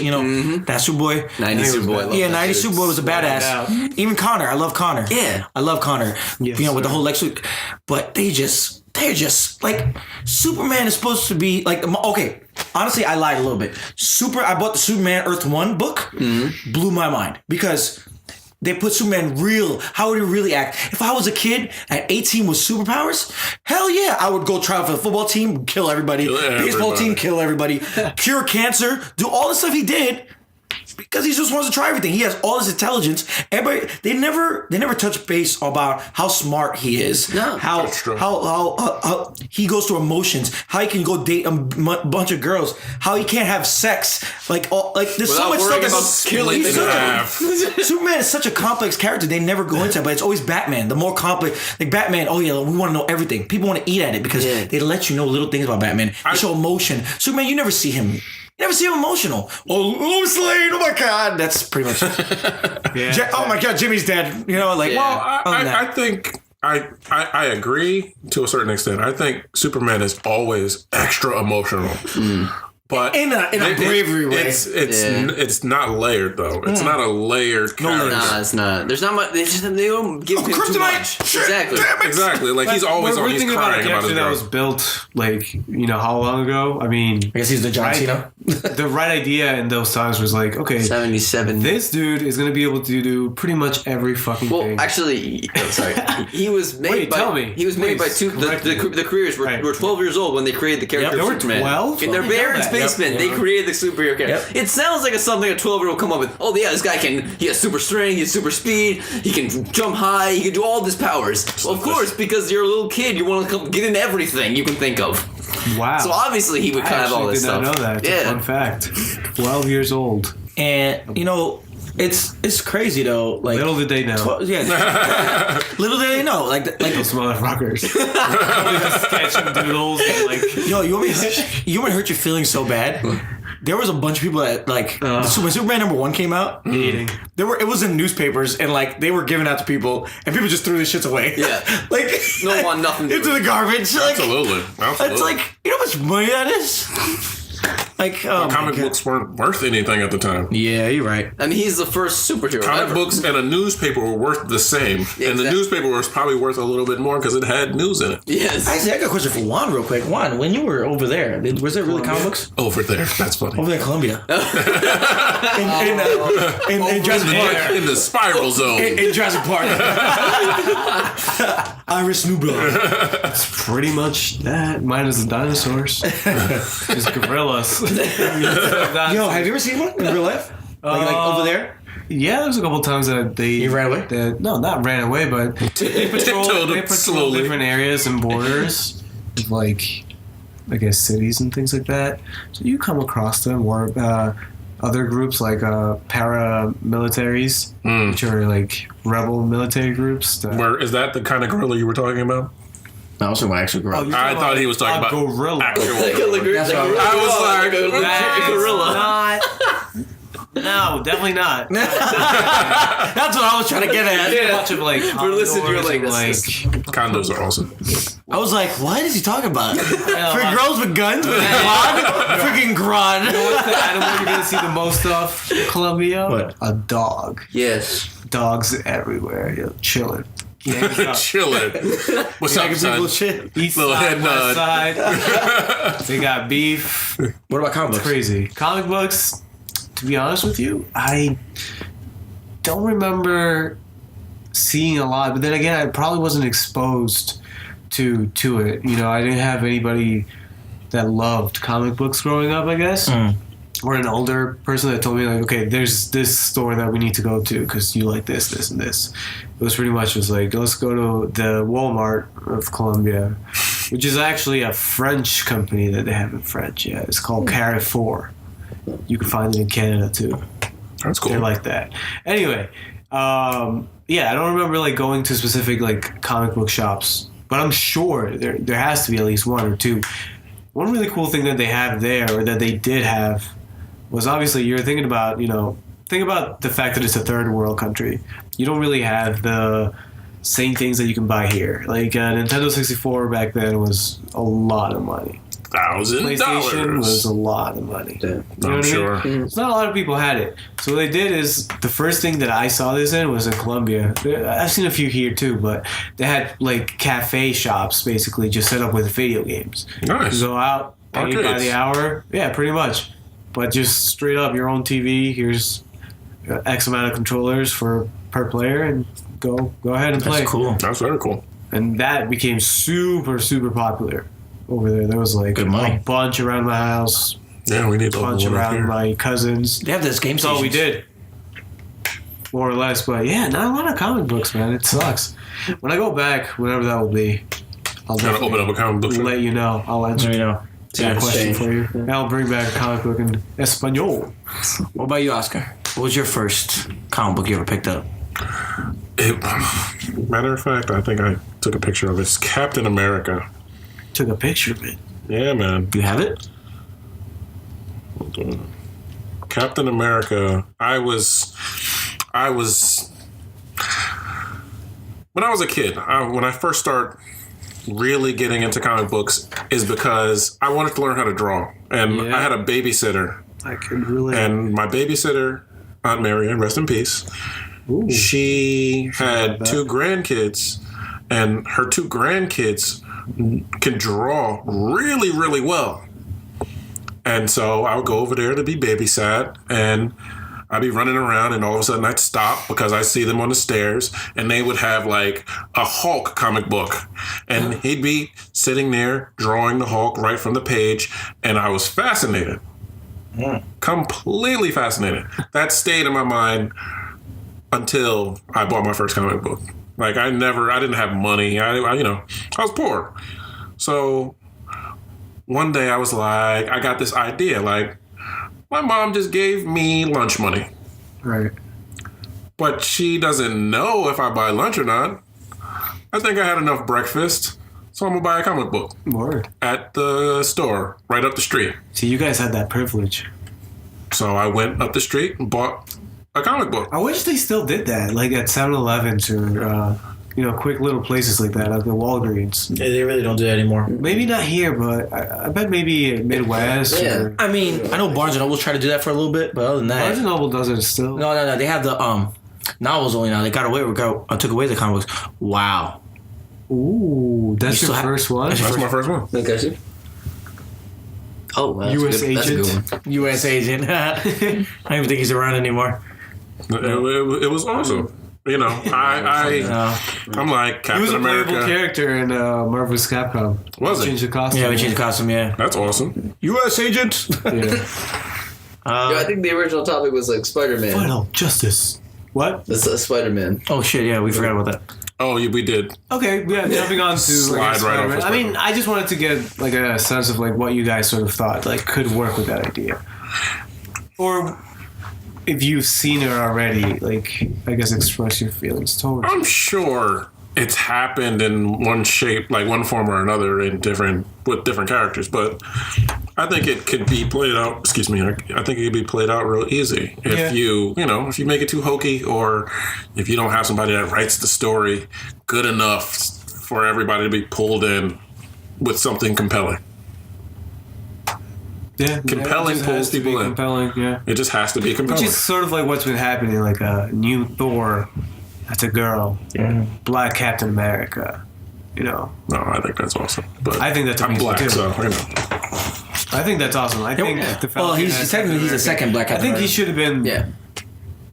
That's Superboy. 90s Superboy. Yeah, 90s Superboy was a badass. out. Even Connor. I love Connor. Yeah. I love Connor. Yes, with the sir. whole Lex Luthor. But they're just like Superman is supposed to be like okay. Honestly, I lied a little bit. I bought the Superman Earth 1 book. Blew my mind because they put Superman how would he really act? If I was a kid at 18 with superpowers, hell yeah, I would go try out for the football team, kill everybody, baseball team, kill everybody, cure cancer, do all the stuff he did. Because he just wants to try everything. He has all this intelligence. Everybody, they never touch base about how smart he is. No. How he goes through emotions. How he can go date a bunch of girls. How he can't have sex. There's so Without much worrying stuff. about killing he's the Superman is such a complex character. They never go into it, but it's always Batman. The more complex, like Batman. Oh yeah, we want to know everything. People want to eat at it because they let you know little things about Batman. They show emotion. Superman, you never see him. You never see him emotional. Oh, Lois Lane, oh my God. That's pretty much Yeah. oh my God, Jimmy's dead. I think I agree to a certain extent. I think Superman is always extra emotional. But In a bravery way. It's not layered though. It's not a layered character. Nah, it's not. There's not much. They don't give him too much. Exactly. Exactly. Like he's always We're he's thinking about a crying about character his that girl. was built like how long ago? I mean, I guess he's the John right, Cena. the right idea in those times was like, okay, 77. this dude is gonna be able to do pretty much every fucking Well, thing. actually, sorry. He was made Wait, by. tell me. He was made by Please, two. correct me. The careers were, Right. were 12 years old when they created the character They of were Superman. 12? In their I didn't know parents' that. basement, they created the superhero character. Yep. It sounds like something a 12-year-old come up with. Oh yeah, this guy he has super strength, he has super speed, he can jump high, he can do all of his powers. Well, of course, because you're a little kid, you want to get in everything you can think of. Wow. So obviously he would I have all actually this did stuff. not know that. It's a fun fact. 12 years old. And it's crazy though. Like Little did they know. Little did they know. Like Those motherfuckers. Just sketching doodles and like. yo, you want me to hurt your feelings so bad? There was a bunch of people that like when Superman #1 came out. Eating. It was in newspapers and like they were giving out to people and people just threw these shits away. Yeah. like No one, nothing to into do. the garbage. Like, Absolutely. it's like you know how much money that is. Like Comic books weren't worth anything at the time. Yeah, you're right. I mean, he's the first superhero Comic ever. books and a newspaper were worth the same. And the Exactly. newspaper was probably worth a little bit more because it had news in it. Yes. Actually, I got a question for Juan real quick. Juan, when you were over there, was there really comic books? Over there. That's funny. Over there in Colombia. in Jurassic Park. In the spiral zone. In Jurassic Park. Iris Nublar. It's pretty much that. Minus the dinosaurs. Just gorillas. Yo, have you ever seen one in real life? Like over there? Yeah, there's a couple times that they You ran away? No, not ran away, but they patrol slowly. different areas and borders of like I guess cities and things like that. So you come across them or other groups like paramilitaries, which are like rebel military groups. Where is that the kind of gorilla you were talking about? No, also my actual girl. I thought he was talking about gorilla. actual Like a gorilla. I was like, gorilla. Not. No, definitely not. That's what I was trying to get at. A bunch of like We're listening, you're condors like, and, this condos are awesome. I was like, what is he talking about? For girls with guns? With Grodd? Freaking Grodd. What's the animal you're gonna see the most of in Colombia? What? A dog. Yes. Dogs everywhere. You're chilling. Chilling. What's up, son? Shit. East Little side, head west nod. side. They got beef. What about comic books? Crazy. Comic books, to be honest with you, I don't remember seeing a lot. But then again, I probably wasn't exposed to it. You know, I didn't have anybody that loved comic books growing up, I guess. Or an older person that told me like, okay, there's this store that we need to go to because you like this, this, and this. It was pretty much just like, let's go to the Walmart of Colombia, which is actually a French company that they have in French. Yeah, it's called Carrefour. You can find it in Canada too. That's cool. They're like that. Anyway, yeah, I don't remember like going to specific like comic book shops, but I'm sure there has to be at least one or two. One really cool thing that they have there, or that they did have, was obviously you're thinking about, think about the fact that it's a third world country. You don't really have the same things that you can buy here. Like Nintendo 64 back then was a lot of money. PlayStation was $1,000. a lot of money. You know what I I'm mean? sure. It's not a lot of people had it. So what they did is, the first thing that I saw this in was in Colombia. I've seen a few here too, but they had like cafe shops basically just set up with video games. Nice. You go out, pay by Arcades. the hour. Yeah, pretty much. But just straight up your own TV. Here's X amount of controllers per player, and go ahead and play. That's cool. That's very cool. And that became super, super popular over there. There was like Good money. a bunch around my house, Yeah, we need a a bunch one up around here. my cousins. They have this game That's all we stations. did. More or less. But yeah, not a lot of comic books, man. It sucks. When I go back, whenever that will be, I'll Trying to definitely open up a comic book shop. let you know. I'll answer There you know. that question for you. And I'll bring back a comic book in Espanol. What about you, Oscar? What was your first comic book you ever picked up? Matter of fact, I think I took a picture of it. It's Captain America. Took a picture of it. Yeah, man. You have it? Captain America. I when I was a kid, when I first started really getting into comic books is because I wanted to learn how to draw. And I had a babysitter. I can relate. And my babysitter, Aunt Marion, rest in peace, she had 2 grandkids, and her 2 grandkids can draw really, really well. And so I would go over there to be babysat, and I'd be running around, and all of a sudden I'd stop because I see them on the stairs, and they would have like a Hulk comic book, and he'd be sitting there drawing the Hulk right from the page, and I was fascinated, completely fascinated. That stayed in my mind until I bought my first comic book. Like I didn't have money. I was poor, so one day I was like, I got this idea, like. My mom just gave me lunch money. Right. But she doesn't know if I buy lunch or not. I think I had enough breakfast, so I'm going to buy a comic book. Word. At the store, right up the street. See, you guys had that privilege. So I went up the street and bought a comic book. I wish they still did that, like at 7-Elevens or, quick little places like that, like the Walgreens. Yeah, they really don't do that anymore. Maybe not here, but I bet maybe Midwest. Yeah. Or, I mean, I know Barnes & Noble tried to do that for a little bit, but other than that... Barnes & Noble does it still. No. They have the novels only now. They took away the comic books. Wow. Ooh, that's You your still first one? That's my first one. Okay. Oh, wow, US that's a agent. good one. U.S. agent. I don't even think he's around anymore. It was awesome. I'm like Captain He was a America. playable character in Marvel's Capcom. Was it? Changed the costume. Yeah, we changed the costume, yeah. That's awesome. U.S. agent. Yeah. Yeah, I think the original topic was like Spider-Man. Final justice. What? That's Spider-Man. Oh, shit, yeah, we forgot about that. Oh, we did. Okay, yeah, jumping on to Slide like, right off Spider-Man. of I mean, I just wanted to get like a sense of like what you guys sort of thought like could work with that idea. Or if you've seen it already, like I guess express your feelings towards I'm sure it's happened in one shape, like one form or another, with different characters. But I think it could be played out. Excuse me. I think it could be played out real easy if if you make it too hokey, or if you don't have somebody that writes the story good enough for everybody to be pulled in with something compelling. Yeah, Compelling pulls people in. Compelling, yeah. It just has to be compelling. Which is sort of like what's been happening, like a new Thor. That's a girl. Yeah. Black Captain America. No, I think that's awesome. But I think that's I'm amazing black, too. so I think that's awesome. I think the Well, Falcon he's has technically he's the Captain second Black America. I Captain think he should have been Yeah.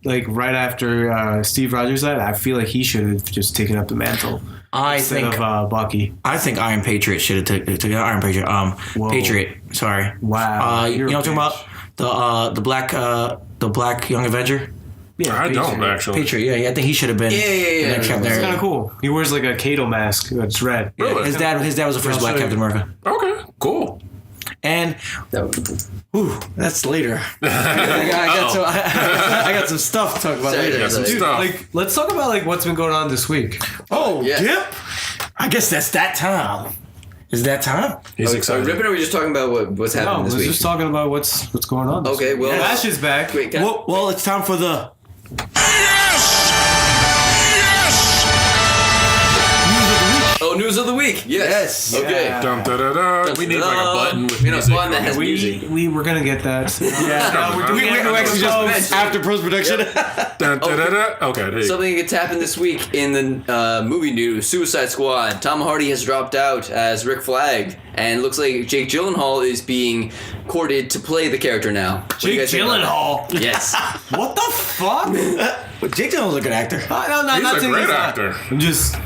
like right after Steve Rogers died. I feel like he should have just taken up the mantle I instead think of Bucky. Iron Patriot should have taken Iron Patriot. Whoa. Patriot. Sorry. Wow, you you're know a what I'm talking about? The black young Avenger. Yeah, I don't Patriot. actually. Patriot. Yeah, I think he should have been. Yeah. the next Captain It's America. kind of cool. He wears like a Kato mask that's red. Really? His dad was the first I'll Black show you. Captain America. Okay, cool. And That would be cool. that's later. I got some stuff to talk about Sorry, later. Got some Dude, stuff. Like, let's talk about like what's been going on this week. Oh, Yeah. Dip. I guess that's that time. Is that time? He's Are we excited. ripping or are we just talking about what's No, happening let's this week? just talking about what's going on. This Okay, week. well- Flash is back. Wait, can I- Well, it's time for the Oh, news of the week. Yes. Yes. Okay. Yeah. Dun, da, da, da. We need like a button with We need a music. button that has right? music. We were gonna get that. Yeah. we're doing it actually just- after post production. Dun, da, da, da. Okay, there you go. Something that's happened this week in the movie news: Suicide Squad. Tom Hardy has dropped out as Rick Flag, and it looks like Jake Gyllenhaal is being courted to play the character now. What do you Jake guys think about Gyllenhaal. that? Yes. What the fuck? But Jake Gyllenhaal's a good actor. No, He's not a saying great not. actor. I'm just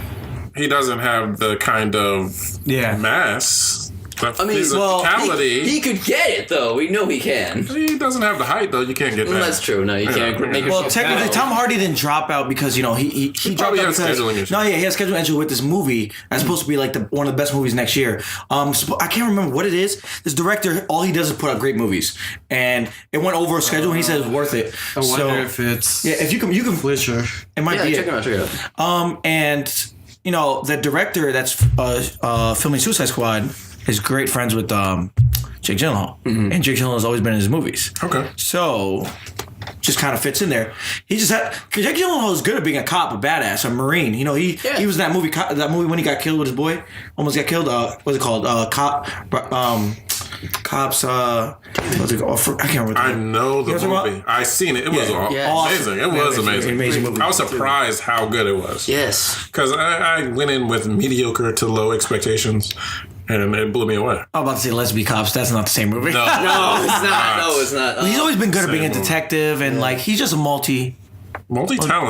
He doesn't have the kind of mass, the I mean, physicality. he could get it though. We know he can. He doesn't have the height though. You can't get that. That's true. No, you can't make Well, yourself. technically, out. Tom Hardy didn't drop out because he dropped probably out has because scheduling issues. no, yeah, he has scheduling issues with this movie. That's supposed to be like one of the best movies next year. I can't remember what it is. This director, all he does is put out great movies, and it went over his schedule. And he said it's worth it. I wonder if it's if you can Fletcher. it might Yeah, be check it. him out. Check it out. And you know the director that's filming Suicide Squad is great friends with Jake Gyllenhaal, and Jake Gyllenhaal has always been in his movies. Okay. So just kind of fits in there. He just had because Jake Gyllenhaal was good at being a cop, a badass, a marine. You know, he was in that movie when he got killed with his boy, almost got killed. What's it called? Cops. What's it called? I can't remember. I know the movie. I seen it. It was amazing. It was amazing. Amazing movie. I was surprised how good it was. Yes. Because I went in with mediocre to low expectations, and it blew me away. I'm about to say Let's Be Cops. That's not the same movie. No, No, it's not. No, it's not. He's always been good at being a Same. detective, and like he's just a multi-talented.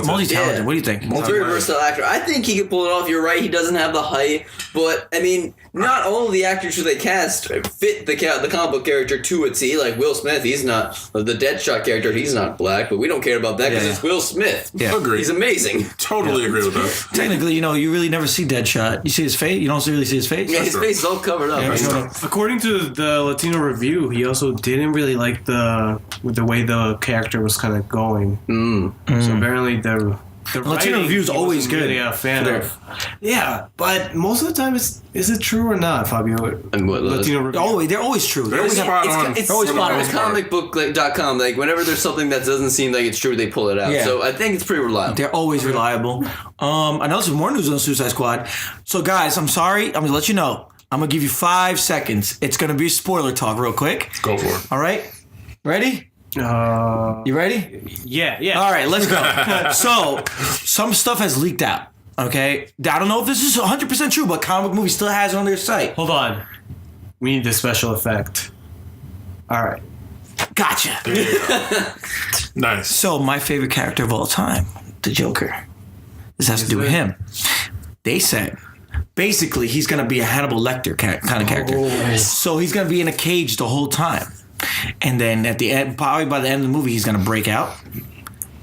Multi-talented. What do you think? Very versatile actor. I think he could pull it off. You're right. He doesn't have the height, but I mean, not all of the actors who they cast fit the comic book character to a T. Like Will Smith, he's not the Deadshot character. He's not black, but we don't care about that because it's Will Smith. Yeah. Agreed. He's amazing. Totally agree with that. Technically, you really never see Deadshot. You see his face. You don't really see his face. Yeah, his face is all covered up. Yeah, According to the Latino review, he also didn't really like the way the character was kind of going. So apparently the Latino writing, review is he always wasn't good. Really a fan of. Yeah, but most of the time, is it true or not, Fabio? And what, Latino review. They're always true. They're spot on. It's always spot on. it's comicbook.com. Like whenever there's something that doesn't seem like it's true, they pull it out. Yeah. So I think it's pretty reliable. They're always reliable. I know some more news on Suicide Squad. So guys, I'm sorry. I'm gonna let you know. I'm gonna give you 5 seconds. It's gonna be spoiler talk real quick. Go for it. All right? Ready? You ready? Yeah. All right, let's go. So, some stuff has leaked out. Okay? I don't know if this is 100% true, but Comic Book Movie still has it on their site. Hold on. We need the special effect. All right. Gotcha. Nice. So, my favorite character of all time, the Joker. This has to do with him. They said, basically, he's going to be a Hannibal Lecter kind of character. So, he's going to be in a cage the whole time. And then at the end, probably by the end of the movie, he's going to break out.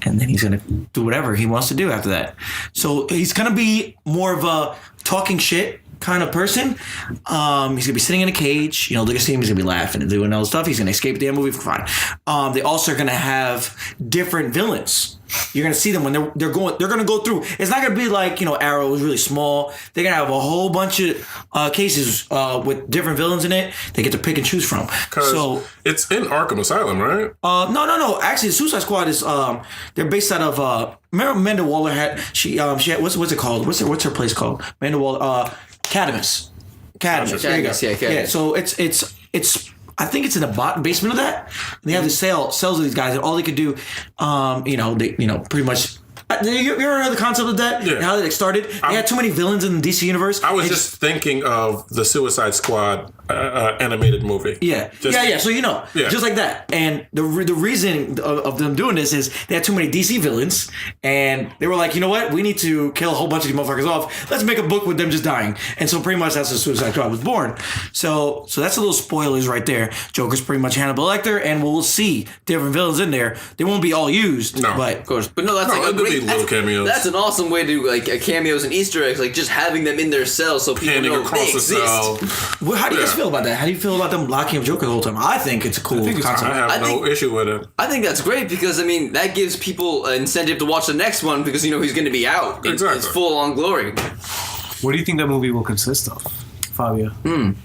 And then he's going to do whatever he wants to do after that. So he's going to be more of a talking shit kind of person. He's going to be sitting in a cage. They're going to see him. He's going to be laughing and doing all this stuff. He's going to escape at the end of the movie. Fine. They also are going to have different villains. You're going to see them when they're going to go through. It's not going to be like, Arrow was really small. They're going to have a whole bunch of cases with different villains in it. They get to pick and choose from. So it's in Arkham Asylum, right? No. Actually, the Suicide Squad is they're based out of remember Amanda Waller had she had what's it called? What's her place called? Amanda Waller Cadmus. There you go. Cadmus, yeah, Cadmus. Yeah, so it's I think it's in the basement of that. And they have the cells of these guys, and all they could do, pretty much. You ever heard the concept of that? Yeah. And how they started? They had too many villains in the DC universe. I was just thinking of the Suicide Squad animated movie. Yeah. So just like that. And the reason of them doing this is they had too many DC villains, and they were like, you know what? We need to kill a whole bunch of these motherfuckers off. Let's make a book with them just dying. And so pretty much that's how Suicide Squad was born. So that's a little spoilers right there. Joker's pretty much Hannibal Lecter, and we'll see different villains in there. They won't be all used, No. but Of course, but no, that's like a it'll be great little cameos. That's an awesome way to do cameos and Easter eggs, like just having them in their cells so people Panning know across they the exist. cell. well, how do you guys Yeah. feel about that? How do you feel about them locking up Joker the whole time? I think it's a cool concept. I have I no think- issue with it. I think that's great because that gives people an incentive to watch the next one because he's going to be out. Exactly. It's full on glory. What do you think that movie will consist of, Fabio?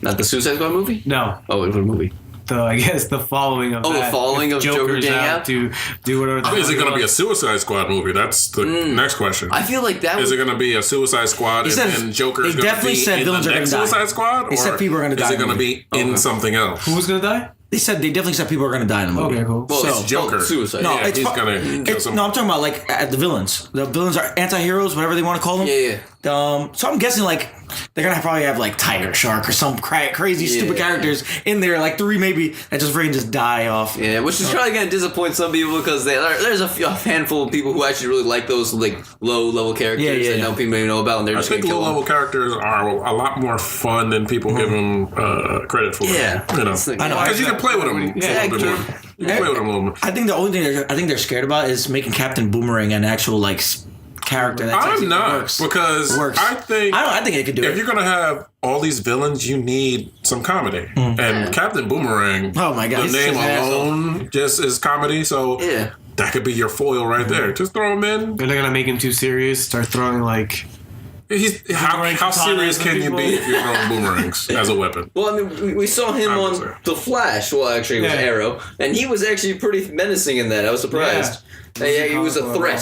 Not the Suicide Squad movie. No, Oh, what movie? the following of Oh, the that. following If of Joker Joker's getting out out? to do whatever. the Is it hell going to he be a wants. Suicide Squad movie? That's the next question. I feel like that Is was. it going to be a Suicide Squad He and said- then Joker's they going to definitely be said in villains the are gonna next die. Suicide Squad? They said Or people are gonna die Is it in the going to be in something else? Who's gonna die? They definitely said people are going to die in the movie. Okay, cool. Well, it's Joker. Suicide. No, Yeah, it's he's fu- going to kill some. No, I'm talking about the villains. The villains are anti-heroes, whatever they want to call them. Yeah. So I'm guessing they're gonna probably have Tiger Shark or some crazy stupid characters in there, 3 maybe that just die off. Yeah, which is probably going to disappoint some people because there's a handful of people who actually really like those low level characters that no people even know about, and they're I just going think to kill low-level them. characters are a lot more fun than people give them credit for. Yeah. I know. Because you can play with them a little bit more. You can play with them a little bit. I think the only thing they're scared about is making Captain Boomerang an actual character. That's I'm not works. because Works. I think they could do if it. you're gonna have all these villains, you need some comedy. And Captain Boomerang, Oh my God, the he's name such an asshole. alone just is comedy. So Yeah. that could be your foil right there. Just throw him in. They're not gonna make him too serious. Start throwing How serious can you be if you're throwing boomerangs as a weapon? Well, I mean, we saw him on sorry. The Flash. Well, actually, it was Arrow, and he was actually pretty menacing in that. I was surprised. Yeah, he was a threat.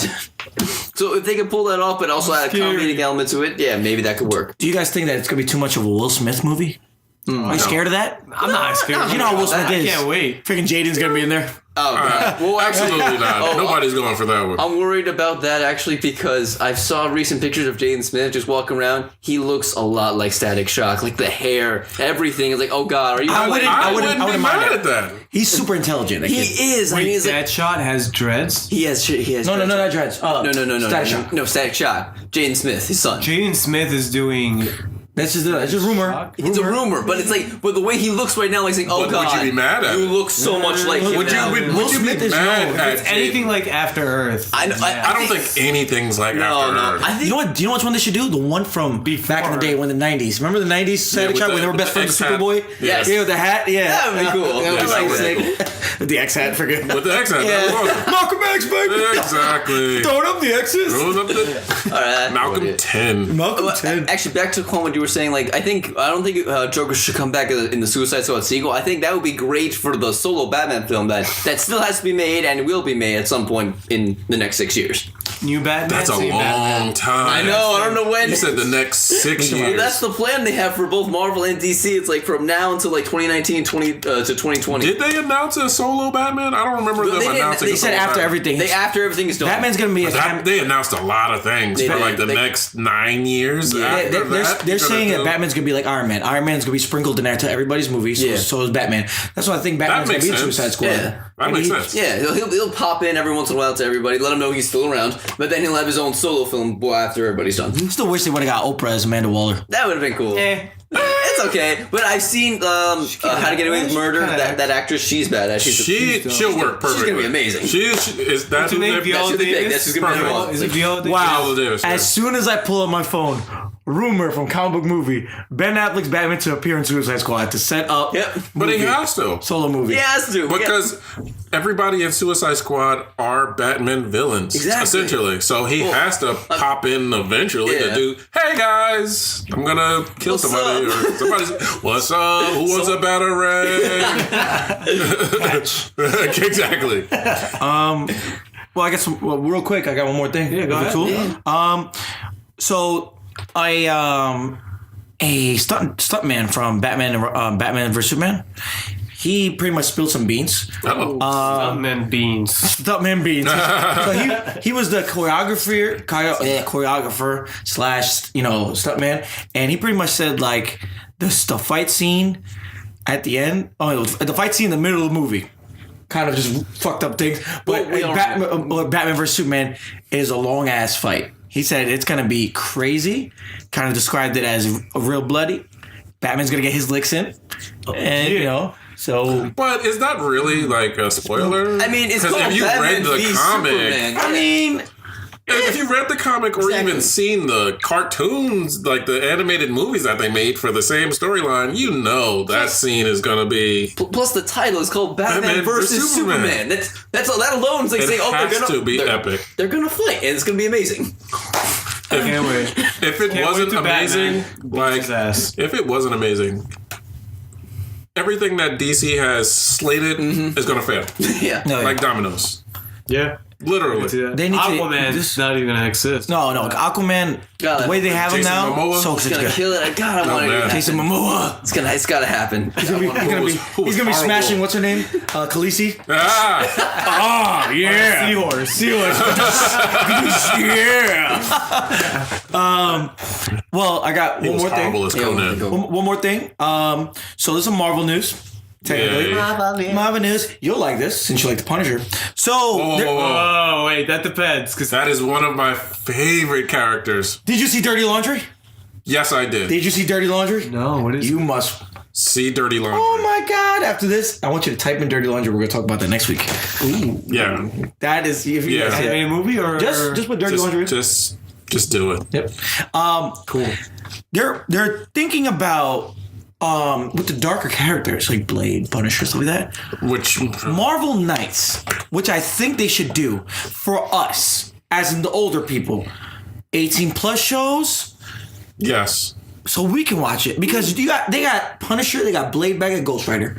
So if they could pull that off, but also add a comedic element to it, yeah, maybe that could work. Do you guys think that it's gonna be too much of a Will Smith movie? Are you scared of that? I'm not scared. You know how Will Smith is. I can't wait. Freaking Jaden's gonna be in there. Oh, God. Well, actually, Absolutely not. Nobody's going for that one. I'm worried about that actually because I saw recent pictures of Jaden Smith just walking around. He looks a lot like Static Shock, like the hair, everything. It's like, oh God, are you? I wouldn't mind be mad that. at that. He's super intelligent. That He kid. is. I mean, he's like, Deadshot has dreads. he has. No, not dreads. No, Static Shock. No, Static Shock. Jaden Smith, his son. Jaden Smith is doing. That's just a rumor. It's a rumor, but it's like, but the way he looks right now, like saying, "Oh But God, would you be mad at you it? look so much like him Would now." you Smith be is mad known. at It's anything Jaden? like After Earth. I I don't think anything's like After Earth. I think You know what? Do you know which one they should do? The one from back in the day, when the '90s. Remember the '90s Static with Shock when the- they were with best the friends with X-hat. Superboy? Yes. Yeah, with the hat. Yeah, That would be cool. That would I be like sick. With the X hat, forget. With the accent. Yeah. That was awesome. Malcolm X, baby. Exactly. Throwing up the X's. Throws up the all right, Malcolm 10. Malcolm Well, 10. actually, back to Quan, what you were saying. Like, I don't think Joker should come back in the Suicide Squad sequel. I think that would be great for the solo Batman film that still has to be made and will be made at some point in the next 6 years. New Batman. That's a same long Batman. time. I know. I don't know when. You said the next 6 Well, years. that's the plan they have for both Marvel and DC. It's like from now until like 2019 to 2020. Did they announce a solo Batman? I don't remember them They didn't. announcing. They a They said solo after Batman. everything. After everything is done. Batman's gonna be a They announced a lot of things They for did. like the They- next 9 years. Yeah, after They're that, saying you're that gonna Batman's gonna be like Iron Man. Iron Man's gonna be sprinkled in there to everybody's movie. So, Yeah. so is Batman. That's why I think Batman's gonna makes be in sense. Suicide Squad. Yeah. That And makes he- sense. Yeah, he'll pop in every once in a while to everybody, let him know he's still around, but then he'll have his own solo film after everybody's done. Still wish they would have got Oprah as Amanda Waller. That would have been cool. It's okay, but I've seen How to Get Away with Murder. That actress, she's badass. She'll work perfectly. She's gonna be amazing. Is that What's her name? Viola That's who they picked. Davis? That's who's gonna be Perfect. the one. Is it Viola Davis? Wow. Viola Davis, yeah. As soon as I pull up my phone, rumor from comic book movie, Ben Affleck's Batman to appear in Suicide Squad to set up Yep. But he movie. has to. solo movie. He has to. Because everybody in Suicide Squad are Batman villains, Exactly. essentially. So he has to pop in eventually yeah. to do, hey guys, I'm gonna kill What's somebody. up? Or somebody's, what's up? Who wants a batarang? Exactly. Well, I guess real quick, I got one more thing. Yeah, go ahead. Cool. Yeah. So a stuntman from Batman vs Superman, he pretty much spilled some beans. Oh. Stuntman beans. Stuntman beans. So he was the choreographer slash stuntman, and he pretty much said like the fight scene at the end. Oh, the fight scene in the middle of the movie. Kind of just fucked up things, but Well, Batman vs Superman is a long ass fight. He said it's gonna be crazy. Kind of described it as a real bloody. Batman's gonna get his licks in, and so. But is that really like a spoiler? I mean, it's 'Cause called if you Batman read the v comic, Superman. I mean, if you read the comic or Exactly. even seen the cartoons, like the animated movies that they made for the same storyline, you know that scene is gonna be. Plus, the title is called Batman Batman versus versus Superman. Superman. That alone is like It saying, has to be they're, epic. They're gonna fight, and it's gonna be amazing. Can't wait. If it Can't wasn't wait to amazing, Batman like beat his ass. if it wasn't amazing, everything that DC has slated is gonna fail, Yeah. no, like dominoes, Yeah. literally. They need to- Aquaman's this- not even gonna exist. no, Aquaman. God, the way they have him Jason now, Momoa? so It's it's gonna good. kill it. God, I want man. it. Jason Momoa. It's gotta happen. He's gonna be Who was smashing. horrible. What's her name? Khaleesi. Ah, Oh yeah. Seahorse. yeah. Well, I got he one was more thing. horrible as Conan. One more thing. So there's some Marvel news. Technically, Yeah. Marvel news. You'll like this since you like the Punisher. So, Whoa, there- whoa, whoa. Oh wait, that depends. Cause That is one of my favorite characters. did you see Dirty Laundry? Yes, I did. Did you see Dirty Laundry? no, what is You must. See Dirty Laundry. Oh my God! After this, I want you to type in Dirty Laundry. We're gonna talk about that next week. Ooh, Yeah. that is. If you Yeah. guys see that. a movie or Just put Dirty Laundry. Just do it. Yep. cool? They're thinking about with the darker characters like Blade, Punisher, stuff like that. Which Marvel Knights, which I think they should do for us, as in the older people, 18 plus shows. Yes. so we can watch it because they got Punisher, they got Blade, Bag, and Ghost Rider.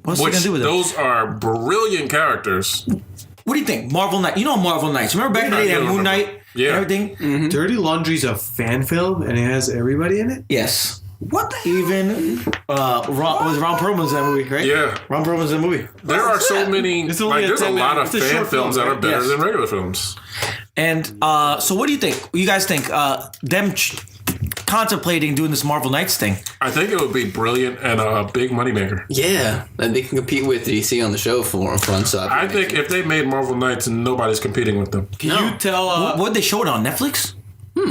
What's they Which gonna do with it? those are brilliant characters. What do you think? Marvel Knight. You know Marvel Knights. Remember back in the day they had Moon Knight Yeah. and everything? Mm-hmm. Dirty Laundry's a fan film and it has everybody in it? Yes. What the hell? Even Ron Perlman's in that movie, right? Yeah. Ron Perlman's in the movie. There are so many. It's only There's a lot of it's a fan short films film, that are right? better Yes. than regular films. And so what do you think? You guys think them contemplating doing this Marvel Knights thing? I think it would be brilliant and a big moneymaker. Yeah, and they can compete with DC on the show for fun stuff. I think if they made Marvel Knights, nobody's competing with them. Can you tell What they show it on Netflix?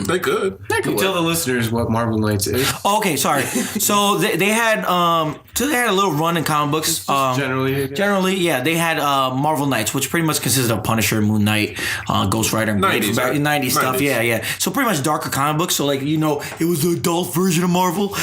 They could. can you tell the listeners what Marvel Knights is? Oh, okay, sorry. So they had a little run in comic books. Generally, Yeah, they had Marvel Knights, which pretty much consisted of Punisher, Moon Knight, Ghost Rider, and Blade 90s, from back- right? 90s stuff. 90s. Yeah. So pretty much darker comic books. So it was the adult version of Marvel.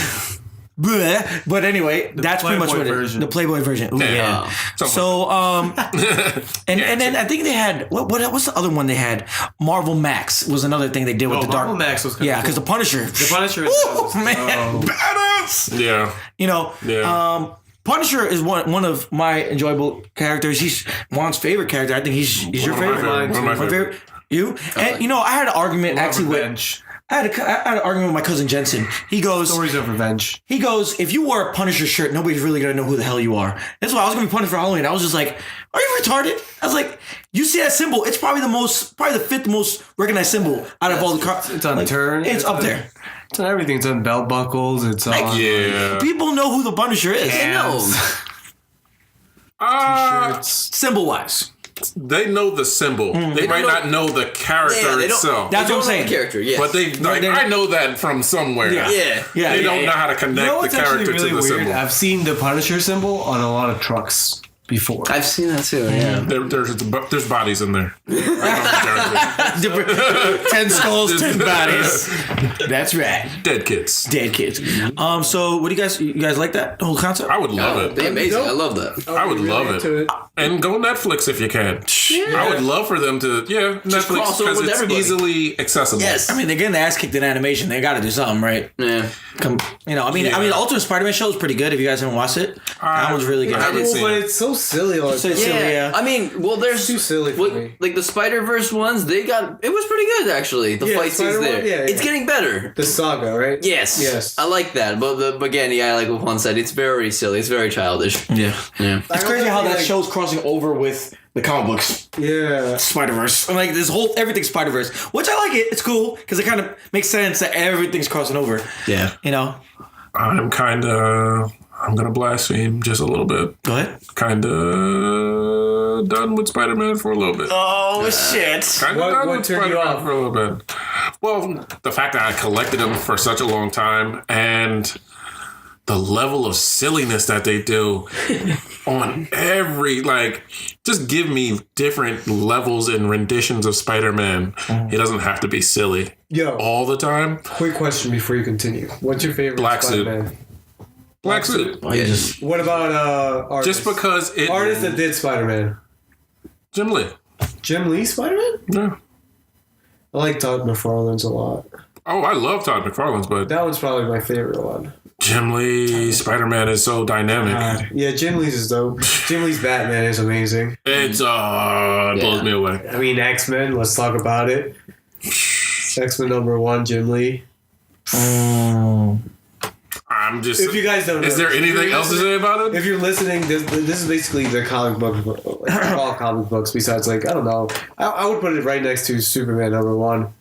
Bleh. But anyway, that's pretty much Playboy what it is. version. The Playboy version. Ooh, yeah. So and then I think they had what's the other one they had? Marvel Max was another thing they did with the dark. Marvel Max was Yeah, because the Punisher. The Punisher is Woo, man, badass. Yeah. You know, Yeah. Punisher is one of my enjoyable characters. He's Juan's favorite character. I think he's your One of my favorite. favorite. One of my favorite. You? And I had an argument actually with Revenge. I had an argument with my cousin Jensen. He goes, Stories of Revenge. if you wore a Punisher shirt, nobody's really gonna know who the hell you are. That's why I was gonna be punished for Halloween. I was just like, are you retarded? I was like, you see that symbol? It's probably the fifth most recognized symbol out of all the cars. It's on turn. It's up there. It's on everything. It's on belt buckles. It's on Yeah. People know who the Punisher is. I know. shirts. Symbol wise. They know the symbol. They might not know the character Yeah, they don't- itself. That's what I'm saying. Character, yes. But I know that from somewhere. Yeah. yeah. They don't know how to connect You know the what's actually character really to the weird? symbol. I've seen the Punisher symbol on a lot of trucks before. I've seen that too. Yeah. There's bodies in there. I know the character. 10 skulls, 10 bodies. That's right. Dead kids. Dead kids. So what do you guys like that whole concept? I would love Oh, it. they're amazing. I love that. I would love it. And go Netflix if you can. I would love for them to, Netflix cross over because with it's everybody. easily accessible. Yes. I mean, they're getting their ass kicked in animation. They got to do something, right? Yeah. The Ultimate Spider-Man show is pretty good. If you guys haven't watched it, that one's really good. I haven't seen but it. it's so silly. Like, So it's silly, yeah. I mean, well, there's too silly for me. Like the Spider-Verse ones, it was pretty good actually. The Yeah, fight scenes Spider-Man, there. yeah, It's yeah. getting better. the saga, right? Yes. Yes. I like that. But again, yeah, like what Juan said, it's very silly. It's very childish. Yeah. Yeah. It's crazy how that show's crossing over with the comic books. Yeah. Spider-Verse. I'm like, everything's Spider-Verse. Which I like it. It's cool. Because it kind of makes sense that everything's crossing over. Yeah. You know? I'm going to blaspheme just a little bit. Go ahead. Kind of done with Spider-Man for a little bit. Oh, shit. Kind of done what with turned you Spider-Man off? for a little bit. Well, the fact that I collected them for such a long time and the level of silliness that they do on every, just give me different levels and renditions of Spider-Man. He doesn't have to be silly Yo, all the time. quick question before you continue. What's your favorite Black suit. Spider-Man? Black suit. What about artists? Just because it... Artists that did Spider-Man. Jim Lee. Jim Lee Spider-Man? Yeah. I like Todd McFarlane's a lot. Oh, I love Todd McFarlane's, but That one's probably my favorite one. Jim Lee Spider-Man is so dynamic. Yeah, Jim Lee's is dope. Jim Lee's Batman is amazing. It blows me away. I mean, X-Men, let's talk about it. X-Men #1, Jim Lee. I'm just... If you guys don't know. Is there anything else to say about it? If you're listening, this is basically the comic book, all comic books besides, I don't know. I would put it right next to Superman #1.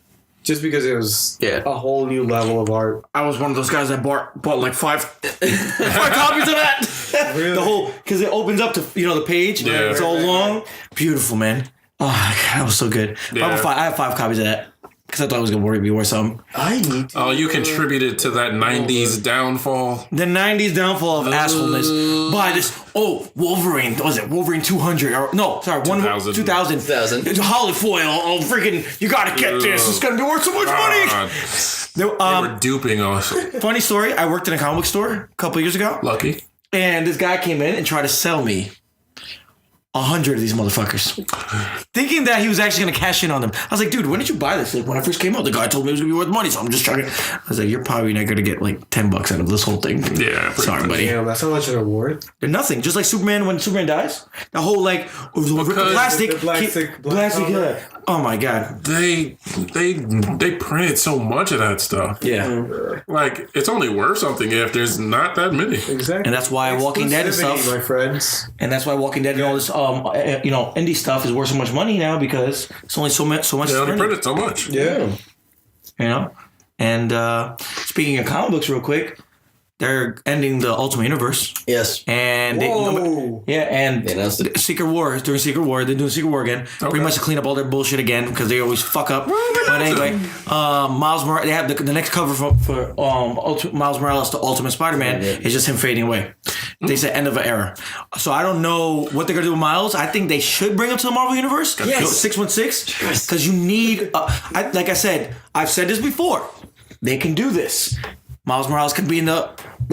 Just because it was a whole new level of art. I was one of those guys that bought like five copies of that. Really? The whole, because it opens up to the page. Yeah. It's all long, beautiful, man. Oh, God, that was so good. Yeah. I have 5 copies of that because I thought it was gonna be worth something. I need to. Oh, you contributed to that 90s downfall. The 90s downfall of assholeness by this. Wolverine. What was it? Wolverine 200. Or, no, sorry, 2000. 2000. It's Holly Foil. Oh, freaking, you gotta get this. It's gonna be worth so much money. God. They were duping us. Funny story. I worked in a comic book store a couple years ago. Lucky. And this guy came in and tried to sell me 100 of these motherfuckers, thinking that he was actually going to cash in on them. I was like, dude, when did you buy this? Like, when I first came out, the guy told me it was going to be worth money, so I'm just trying to. I was like, you're probably not going to get like $10 out of this whole thing. Yeah, sorry, buddy. Damn, that's how much an award. They're nothing. Just like Superman when Superman dies, the whole like plastic, plastic. Oh my god, they printed so much of that stuff. yeah. Like, it's only worth something if there's not that many. Exactly. And that's why Walking Dead and stuff, my friends. and that's why Walking Dead and all this indie stuff is worth so much money now because it's only so much. They only printed so much. Yeah. And speaking of comic books, real quick, they're ending the Ultimate Universe. Yes. And Secret War, during Secret War, they're doing Secret War again. Pretty much to clean up all their bullshit again because they always fuck up. But anyway, Miles Morales, they have the next cover for Miles Morales, the Ultimate Spider-Man, is just him fading away. They said end of an era. So I don't know what they're gonna do with Miles. I think they should bring him to the Marvel Universe. Yes. 616, because you need. Like I said, I've said this before. They can do this. Miles Morales could be in the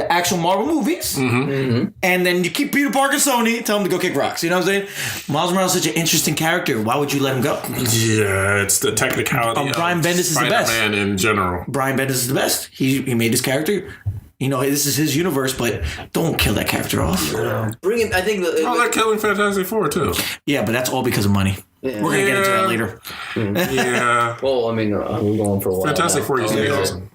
actual Marvel movies. And then you keep Peter Parker Sony, tell him to go kick rocks. You know what I'm saying? Miles Morales is such an interesting character. Why would you let him go? Yeah, it's the technicality. Brian Bendis is the best. Spider-Man in general. Brian Bendis is the best. He made this character. You know, this is his universe, but don't kill that character off. Bring him. I think they're killing Fantastic Four too. Yeah, but that's all because of money. We're going to get into that later. Yeah. Well, I mean, we're going for a while. Fantastic now. Four used to be awesome.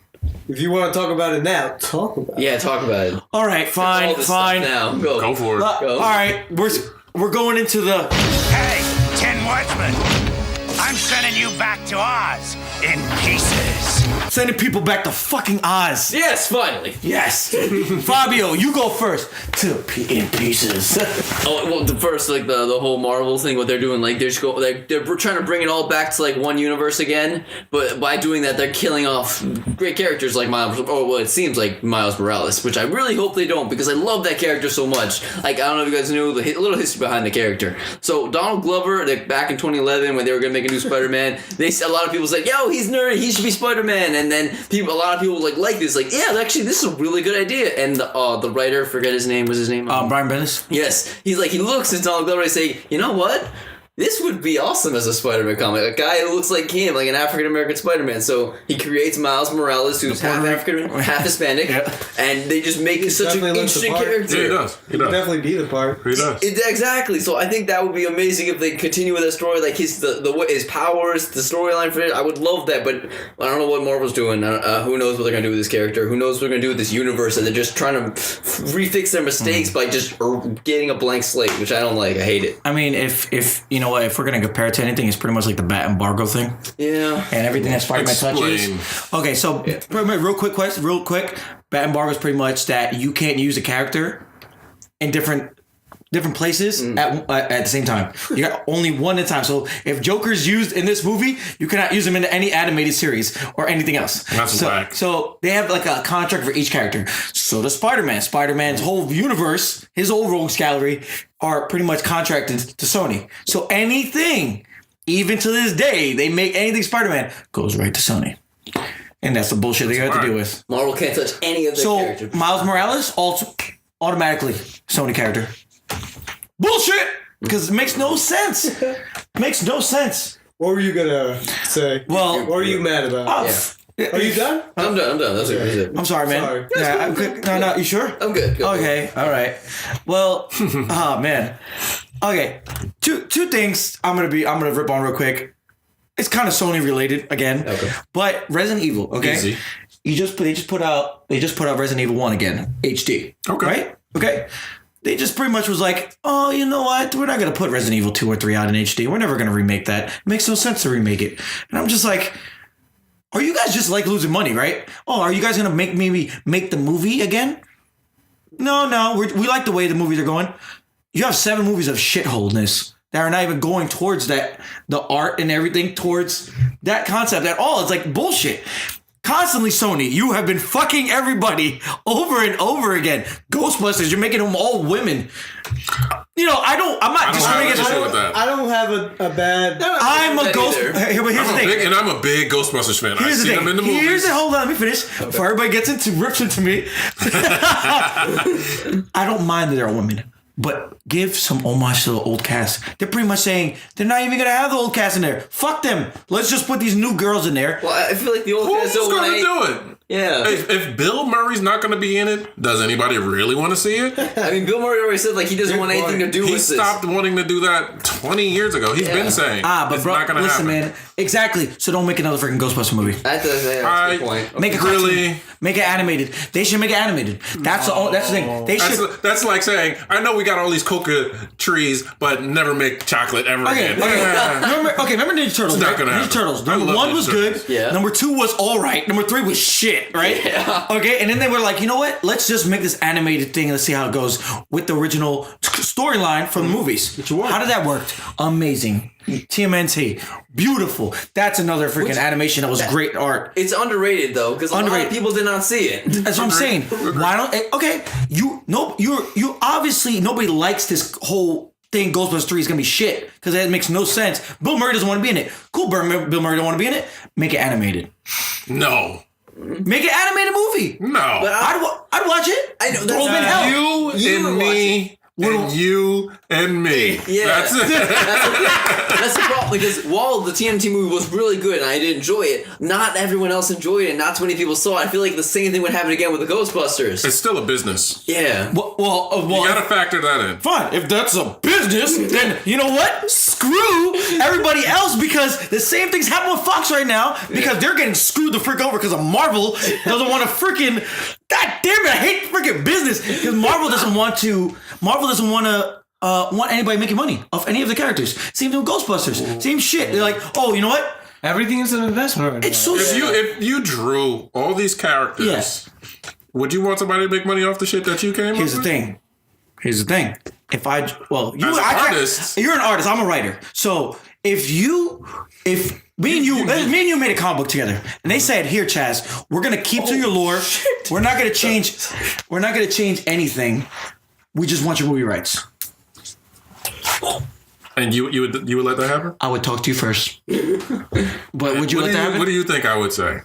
If you want to talk about it now, talk about it. Yeah, talk about it. All right, fine. All this stuff now. Go for it. All right, we're going into the... Hey, Tin Woodsman, I'm sending you back to Oz in pieces. Sending people back to fucking Oz. Yes, finally. Yes. Fabio, you go first. In pieces. Well, the first, like the whole Marvel thing, what they're doing, like they're trying to bring it all back to like one universe again, but by doing that, they're killing off great characters like Miles. Or well, it seems like Miles Morales, which I really hope they don't because I love that character so much. Like I don't know if you guys knew a little history behind the character. So Donald Glover, like back in 2011 when they were gonna make a new Spider-Man, a lot of people said, "Yo, he's nerdy. He should be Spider-Man." And then a lot of people like this, like, yeah, actually, this is a really good idea. And the writer, forget his name, was his name? Brian Bendis? Yes. He's like, he looks at Donald Glover and say, you know what? This would be awesome as a Spider-Man comic. A guy who looks like him, like an African-American Spider-Man. So he creates Miles Morales, who's half African, half Hispanic, and they just make such an interesting character. Yeah, he does. He definitely be the part. He does. Exactly. So I think that would be amazing if they continue with that story, like his powers, the storyline for it. I would love that, but I don't know what Marvel's doing. Who knows what they're gonna do with this character? Who knows what they're gonna do with this universe? And they're just trying to refix their mistakes by just getting a blank slate, which I don't like. I hate it. I mean, if you know what, if we're gonna compare it to anything, it's pretty much like the bat embargo thing. Yeah. And everything that Spider-Man touches. Okay, so real quick, bat embargo is pretty much that you can't use a character in different places at the same time. You got only one at a time. So if Joker's used in this movie, you cannot use him in any animated series or anything else. That's whack. So they have like a contract for each character. So does Spider-Man. Spider-Man's whole universe, his whole rogues gallery, are pretty much contracted to Sony. So anything, even to this day, they make anything Spider-Man, goes right to Sony. And that's the bullshit they have to deal with. Marvel can't touch any of their characters. So Miles Morales, automatically Sony character. Bullshit! Because it makes no sense. Makes no sense. What were you gonna say? Well, what are you mad about? Are you done? I'm done. That's it. I'm sorry, man. Sorry. Yeah, I'm good. No, you sure? I'm good. Okay, all right. Well, oh man. Okay, two things I'm gonna rip on real quick. It's kind of Sony related again, but Resident Evil. Okay, Easy. they just put out Resident Evil 1 again, HD. Okay. Right? Okay. They just pretty much was like, oh, you know what? We're not going to put Resident Evil 2 or 3 out in HD. We're never going to remake that. It makes no sense to remake it. And I'm just like, are you guys just like losing money, right? Oh, are you guys going to make the movie again? No. We like the way the movies are going. You have 7 movies of shitholeness that are not even going towards that, the art and everything towards that concept at all. It's like bullshit. Constantly, Sony, you have been fucking everybody over and over again. Ghostbusters, you're making them all women. You know, I'm not discriminating against that. I don't have a bad. I'm a ghost. But here's the thing. I'm a big Ghostbusters fan. I've seen them in the movies. Here's the hold on. Let me finish before everybody rips into me. I don't mind that they're all women, but give some homage to the old cast. They're pretty much saying they're not even gonna have the old cast in there. Fuck them. Let's just put these new girls in there. Well, I feel like the old Who's guys don't going to want do it? Yeah. If Bill Murray's not going to be in it, does anybody really want to see it? I mean, Bill Murray already said like he doesn't want anything to do He with this. stopped wanting to do that 20 years ago. He's been saying But it's bro, not going to listen, happen. man. Exactly. So don't make another freaking Ghostbuster movie. That's a good point. Make it Really? cartoon. Make it animated. They should make it animated. That's the thing. They should. That's like saying, I know we got all these coca trees, but never make chocolate ever Okay, again. remember Ninja Turtles, It's not right? gonna Ninja happen. Turtles. I Number love 1 was Ninja good. Turtles. Yeah. Number 2 was all right. Number 3 was shit, right? Yeah. Okay, and then they were like, you know what? Let's just make this animated thing and let's see how it goes with the original storyline from the movies. How did that work? Amazing. TMNT. Beautiful. That's another freaking animation that was great art. It's underrated though, because a lot Underrated. of people did not see it. That's what I'm saying. Why don't you obviously nobody likes this whole thing. Ghostbusters 3 is gonna be shit because that makes no sense. Bill Murray doesn't want to be in it. Cool, Bill Murray don't want to be in it. Make it animated. No. Make an animated movie. No. But I'd watch it. I know Throw them in hell. You You and would watch me and you and me. Yeah. That's it. That's the problem, because while the TMT movie was really good and I did enjoy it, not everyone else enjoyed it and not too many people saw it. I feel like the same thing would happen again with the Ghostbusters. It's still a business. Yeah. Well, You gotta factor that in. fine. If that's a business, then you know what? Screw everybody else, because the same thing's happening with Fox right now because they're getting screwed the frick over because of Marvel doesn't want to freaking. God damn it! I hate freaking business because Marvel doesn't want to want anybody making money off any of the characters. Same thing with Ghostbusters. Same shit. They're like, oh, you know what? Everything is an investment right It's now. so If you drew all these characters, would you want somebody to make money off the shit that you came Here's up the with? thing. You're As an artist. You're an artist. I'm a writer. So if me and you made a comic book together, and they said, "Here, Chaz, we're gonna keep to your lore. We're not gonna change. We're not gonna change anything. We just want your movie rights." And you would let that happen? I would talk to you first. But would you What let that happen? What do you think I would say?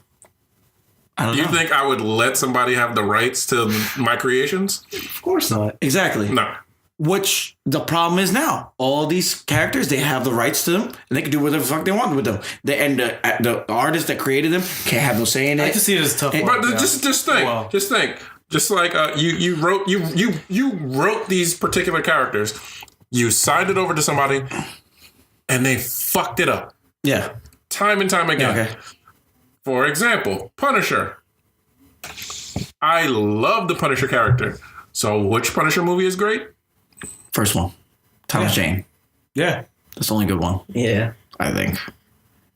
I don't You know. think I would let somebody have the rights to my creations? Of course not. Exactly. No. Which the problem is now, all these characters, they have the rights to them, and they can do whatever the fuck they want with them. The artist that created them can't have no say in it. I just see it as tough. But luck, But yeah. just think. Well. Just think. Just like you wrote these particular characters, you signed it over to somebody, and they fucked it up Yeah. time and time again. Okay. For example, Punisher. I love the Punisher character. So which Punisher movie is great? First one. Thomas Jane. Yeah. That's the only good one, Yeah. I think.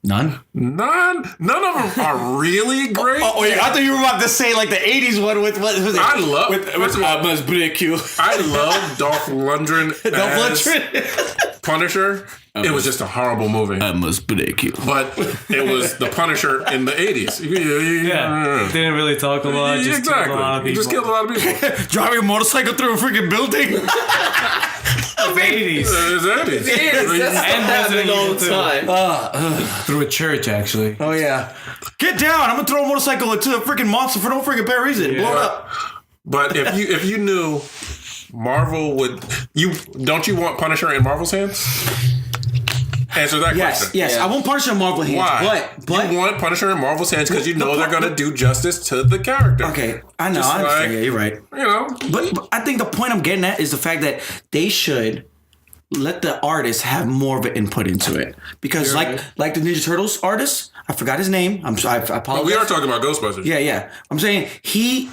None? None of them are really great. Oh, yeah. I thought you were about to say like the 80s one with what was it? I love must break you. I love Dolph Lundgren as Punisher. It was just a horrible movie. I must break you. But it was the Punisher in the 80s. Yeah. Didn't really talk a lot. Just killed a lot of Exactly. people. Just killed a lot of people. Driving a motorcycle through a freaking building. The 80s. It's 80s. That's And happening Resident all Evil the 2. time. Through a church, actually. Oh, yeah. Get down. I'm going to throw a motorcycle into a freaking monster for no freaking bad reason. Blow it up. But if you knew Marvel would don't you want Punisher in Marvel's hands? Answer that Yes, question. yes. Yeah. I won't punish in Marvel hands. Why? But you want Punisher in Marvel's hands because you know they're going to do justice to the character. okay, I know. Just I understand. like- Yeah, you're right. You know. But I think the point I'm getting at is the fact that they should let the artist have more of an input into it, because like the Ninja Turtles artist, I forgot his name. I apologize. But we are talking about Ghostbusters. Yeah. I'm saying he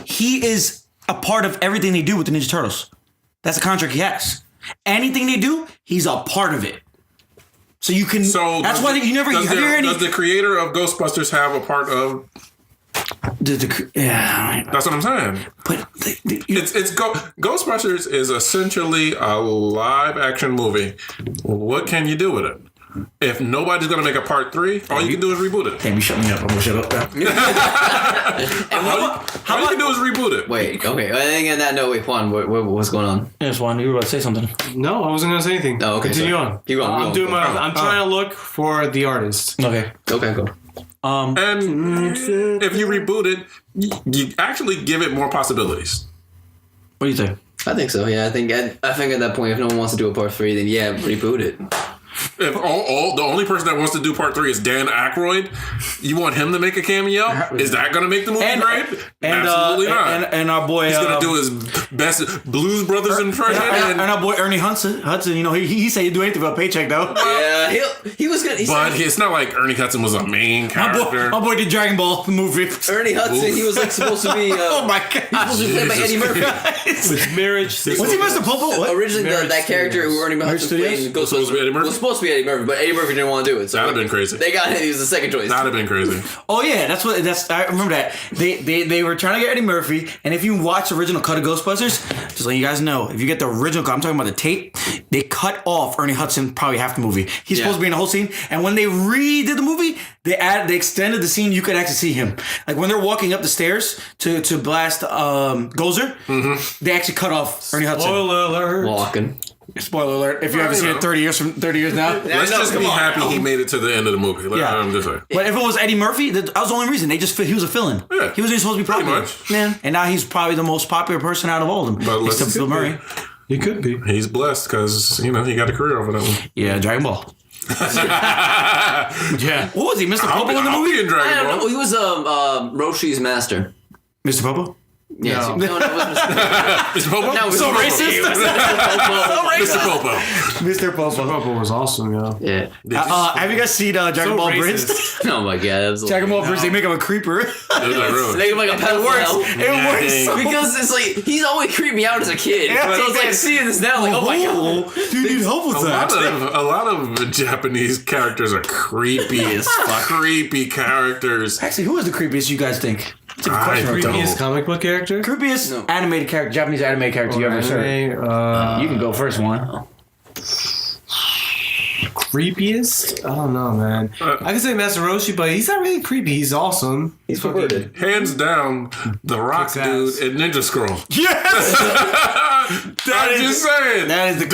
is a part of everything they do with the Ninja Turtles. That's a contract he has. Anything they do, he's a part of it. So you can. So that's why you never. Does, Have you heard any? does the creator of Ghostbusters have a part of? Yeah, That's what I'm saying. but Ghostbusters is essentially a live action movie. What can you do with it? If nobody's gonna make a part 3, all you can do is reboot it. Damn, you shut me up. I'm gonna shut up now. All you can do is reboot it. Wait, okay. I think on that note, wait, Juan, what's going on? Yes, Juan, you were about to say something. No, I wasn't going to say anything. Oh, okay, Continue sorry. on. Keep going, I'm doing I'm trying to look for the artist. Okay. Okay, go. And if you reboot it, you actually give it more possibilities. What do you think? I think so. Yeah, I think at that point, if no one wants to do a part 3, then yeah, reboot it. If the only person that wants to do part 3 is Dan Aykroyd, you want him to make a cameo? Is that going to make the movie great? Absolutely not. And our boy, he's going to do his best Blues Brothers impression. And our boy Ernie Hudson, you know, he said he'd do anything for a paycheck though. Yeah, he was gonna. But it's not like Ernie Hudson was a main character. My boy did Dragon Ball movie. Ernie Hudson, he was like supposed to be. Oh my god! He was supposed to be played by Eddie Murphy. With Marriage. Was he Mr. Popo? What? Originally, that character who Ernie Hudson played was supposed to be Eddie Murphy. Was supposed to be Eddie Murphy, but Eddie Murphy didn't want to do it. So that'd have been crazy. They got him. He was the second choice. That'd have been crazy. Oh yeah, I remember that. They were trying to get Eddie Murphy, and if you watch the original cut of Ghostbusters, just letting you guys know, if you get the original cut, I'm talking about the tape, they cut off Ernie Hudson probably half the movie. He's supposed to be in the whole scene, and when they redid the movie, they extended the scene. You could actually see him, like when they're walking up the stairs to blast Gozer. Mm-hmm. They actually cut off Ernie Hudson. Spoiler alert. Walking. Spoiler alert! If you haven't seen it 30 years now, let's just be happy he made it to the end of the movie. I'm just saying. But if it was Eddie Murphy, that was the only reason. He was a fill-in. Yeah. He wasn't supposed to be popular. Much. Yeah. And now he's probably the most popular person out of all of them, But except Bill Murray. He could be. He's blessed because he got a career over that one. Yeah, Dragon Ball. Yeah. What was he, Mr. Popo in the movie? In Dragon I don't Ball. know. He was Roshi's master. Mr. Popo? Yeah. No. It wasn't Mr. Popo? No, it was So Popo. racist. Mr. Popo. Mr. Popo. Popo was awesome, yo. Yeah. Have you guys seen Dragon Ball Bridge? Oh my god. That was Dragon Ball Bridge, they make him a creeper. Really? Make him like a pedophile. It works. So Because it's like he's always creeped me out as a kid. Yeah, so it's like seeing this now, like, oh my god. Do you need help with that? A lot of Japanese characters are creepy as fuck. Creepy characters. Actually, who is the creepiest you guys think? That's a good I question. right there. don't. Creepiest comic book character? Creepiest animated character, Japanese animated character you ever heard. You can go first one. Creepiest? I don't know, man. I can say Master Roshi, but he's not really creepy. He's awesome. He's perverted. Hands down, the Rock Kicks dude ass. and Ninja Scroll. Yes! I'm just saying. That is the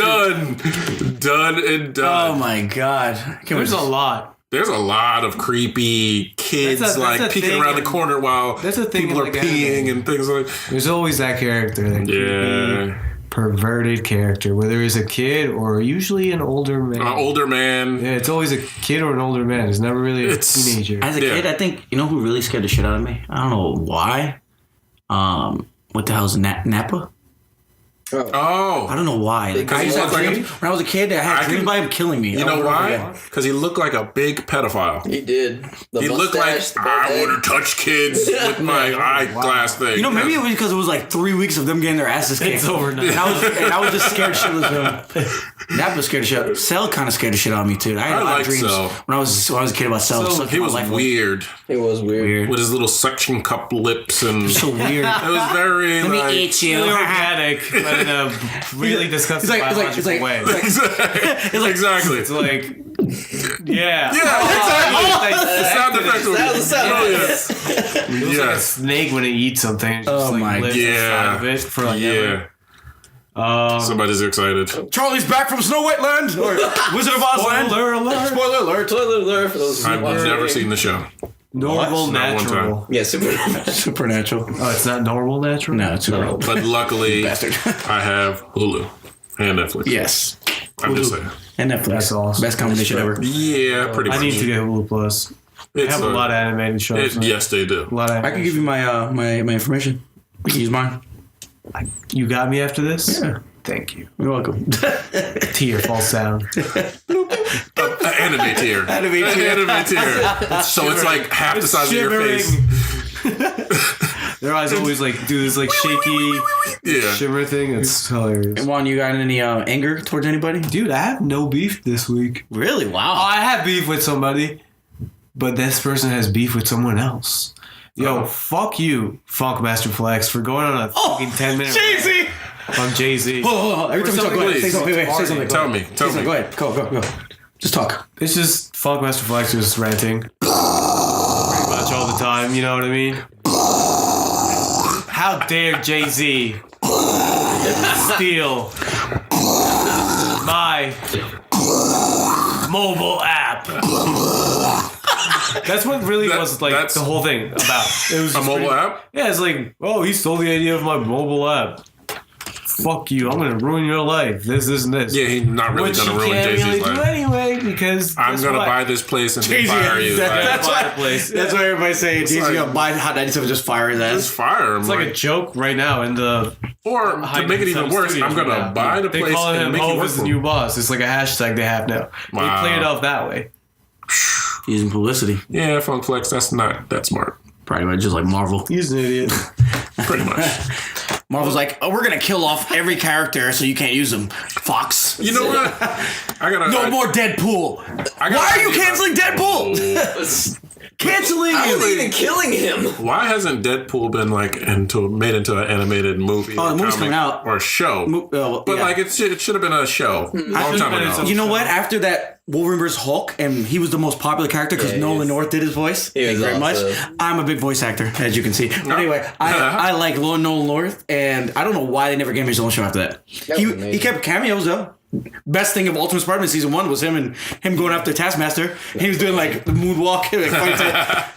done and done. Oh my god. There's a lot. There's a lot of creepy kids That's a peeking thing around the in- corner while that's a thing people in, are like, peeing and things like. There's always that character, that creepy, perverted character, whether it's a kid or usually an older man. Older man. Yeah, it's always a kid or an older man. It's never really a teenager. As a kid, I think, you know who really scared the shit out of me? I don't know why. What the hell is Nappa? Oh. I don't know why. Like, I used to have dreams. When I was a kid, I had dreams about him killing me. You know why? Because he looked like a big pedophile. He did. He looked like, I want to touch kids with my eyeglass thing. You know, maybe it was because it was like 3 weeks of them getting their asses kicked. It's over now. And I was just scared shitless of him. Nappa scared the shit. Cell kind of scared the shit out of me too. I had a lot of dreams Cell. when I was a kid about Cell. He was weird. It was weird. With his little suction cup lips and... So weird. It was very Let me eat you. Really organic, but in a really disgusting biological way. Exactly. It's like, yeah. Yeah, exactly. The sound effects were... That was the sound Yes. It was like a Yes. snake when it eats something. It just Oh like my lives inside of it for like ever. Somebody's excited. Charlie's back from Snow White Land or Wizard of Oz Land. Spoiler alert. Spoiler alert. Spoiler alert for those. I've never seen the show. Normal Not one natural. Yeah, super. Supernatural. Oh, it's not normal natural? No, it's supernatural. But luckily, Bastard. I have Hulu and Netflix. Yes. I'm just saying. And Netflix. That's awesome. Best combination ever. Yeah, pretty much. I need to get Hulu Plus. They It's have a lot of animated shows. yes, they do. A lot of I can give you my my information. You can use mine. You got me after this? Yeah. Thank you. You're welcome. Tear falls down. Anime tier. Anime tier. So it's like half the size of your face. Their eyes always like do this like shaky Yeah. shimmer thing. It's hilarious. Juan, you got any anger towards anybody? Dude, I have no beef this week. Really? Oh, Wow. I have beef with somebody, but this person has beef with someone else. Yo, fuck you, Funkmaster Flex, for going on a fucking 10-minute Jay-Z! on Jay-Z. Oh, every time you talk, go ahead. Say something. Wait, say something. Tell me. Say something. Go ahead. Go. Just talk. It's just Funkmaster Flex just ranting. Pretty much all the time, you know what I mean? How dare Jay-Z steal my mobile app? That's what really was like that's- the whole thing about. It was A just mobile pretty- app? Yeah, it's like, oh, he stole the idea of my mobile app. fuck you, I'm gonna ruin your life. This, and this. Yeah, he's not really Which going to he ruin can't Jay-Z's really do life. anyway because I'm guess going to what? buy this place and then Jay-Z, fire you. that's Buy why. the place. That's why everybody's saying Jay-Z like- gonna buy Hot 97 just fire his ass. Just fire him. It's like a joke right now in the or to make it even worse, I'm going to buy the They place call and him make you Hov work is for the him. new boss. It's like a hashtag they have now. Wow. They play it off that way. Using publicity. Yeah, Funk Flex, that's not that smart. Pretty much just like Marvel. He's an idiot. Pretty much. Marvel's like, oh, we're gonna kill off every character so you can't use them. Fox. You know what? I gotta. No more Deadpool. Why are you canceling Deadpool? Canceling I you. wasn't even killing him. Why hasn't Deadpool been like made into an animated movie? Oh, the or movie's comic coming out. or a show? But yeah. like it should have been a show long time ago. You know what? After that Wolverine vs. Hulk, and he was the most popular character because Yeah, he Nolan is. North did his voice. He was very much. awesome. I'm a big voice actor, as you can see. But anyway, I like Nolan North, and I don't know why they never gave him his own show after that. That was amazing. He kept cameos though. Best thing of Ultimate Spider-Man season 1 was him going after Taskmaster. He was doing like the moonwalk.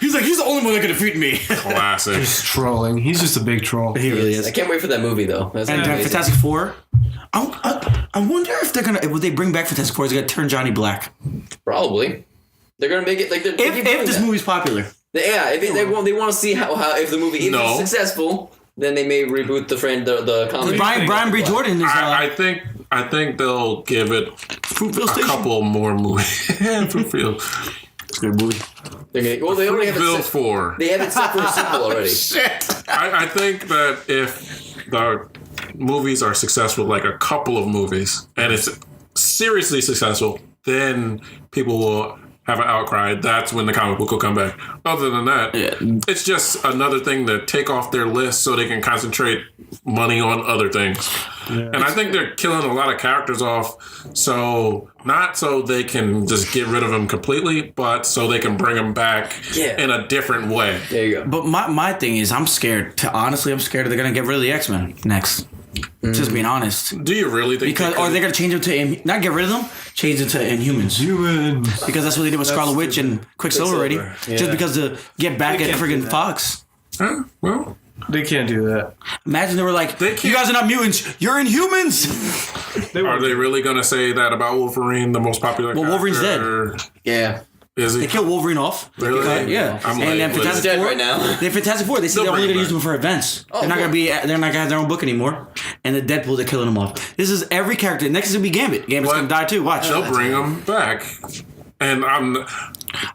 He's like, he's the only one that could defeat me. Classic. He's trolling. He's just a big troll. He really is. I can't wait for that movie though. That's And amazing. Fantastic Four. I wonder if they're gonna would they bring back Fantastic Four? Is it gonna turn Johnny Black? Probably. They're gonna make it like they're If this movie's popular. Yeah, if they want to see how if the movie is No. successful, then they may reboot the comic. Brian B. Jordan is I think they'll give it Fruitville a Station. couple more movies. Fruitville. Good movie. They already have Fruitville it set, 4. they have it set for a sequel already. I think that if the movies are successful, like a couple of movies, and it's seriously successful, then people will have an outcry. That's when the comic book will come back. Other than that, it's just another thing to take off their list so they can concentrate money on other things. Yeah. And I think they're killing a lot of characters off, so not so they can just get rid of them completely, but so they can bring them back in a different way. There you go. But my thing is, I'm scared. Honestly, I'm scared they're gonna get rid of the X-Men next. Just being honest. Do you really think? Because or they're gonna change them to not get rid of them, change them to Inhumans. Because that's what they did with Scarlet Witch and Quicksilver already. Yeah. Just because to get back at friggin' Fox. Well, They can't do that. Imagine they were like, you guys are not mutants, you're Inhumans. are they really going to say that about Wolverine, the most popular character? Wolverine's dead. Yeah. Is he? They killed Wolverine off. Really? Because- yeah. I'm and then like, Fantastic dead Four. right now. They Fantastic Four. They said They'll they're only bring gonna him use them for events. They're not cool. gonna be. They're not gonna have their own book anymore. And the Deadpool, they're killing them off. This is every character. Next is gonna be Gambit. Gambit's What? gonna die too. Watch. They'll bring him back. And I'm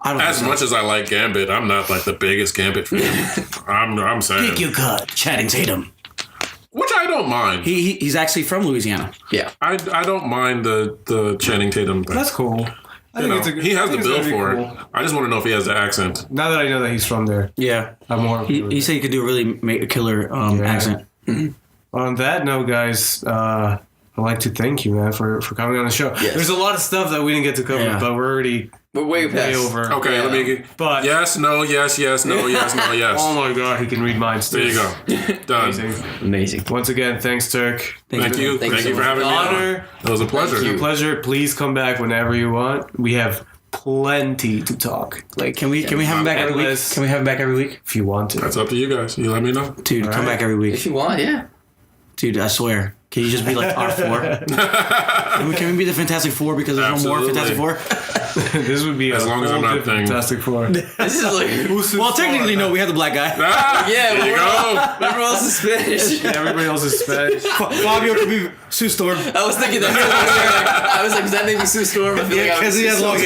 I don't as think much as I like Gambit, I'm not like the biggest Gambit fan. I'm saying, Pick your cut. Channing Tatum. which I don't mind. He's actually from Louisiana. Yeah. I don't mind the Channing Tatum thing. That's cool. I You think know, it's a, he has I the think it's bill gonna be for cool. it. I just want to know if he has the accent. Now that I know that he's from there, Yeah. I'm more. He said he could do a really killer accent. On that note, guys, I'd like to thank you, man, for coming on the show. Yes. There's a lot of stuff that we didn't get to cover, Yeah. but we're already We're way way past. over. Okay, Yeah. let me get. But Yes, no, yes, yes, no, yes, no, yes. oh my god, he can read minds too. There you go. Done. Amazing. Amazing. Once again, thanks, Turk. Thank you. Thank Thank you you so for much. having me on. Honor. It was a pleasure. Thank you. Pleasure. Please come back whenever you want. We have plenty to talk. Like, can we have him back every week? Endless. Can we have him back every week? If you want to. That's up to you guys. You let me know. Dude, come back every week. If you want, yeah. Dude, I swear. Can you just be like our four? Can we be the Fantastic Four because there's Absolutely. no more Fantastic Four? This would be As a long as whole I'm not different thing. Fantastic Four. This is like Well, technically, no. We have the black guy. Ah, yeah. there you go. Everyone else is Spanish. Everybody else is Spanish. Fabio could be Sue Storm. I was thinking that. I was like, does that make me Sue Storm? I feel like I Because was he Sue has Storm. long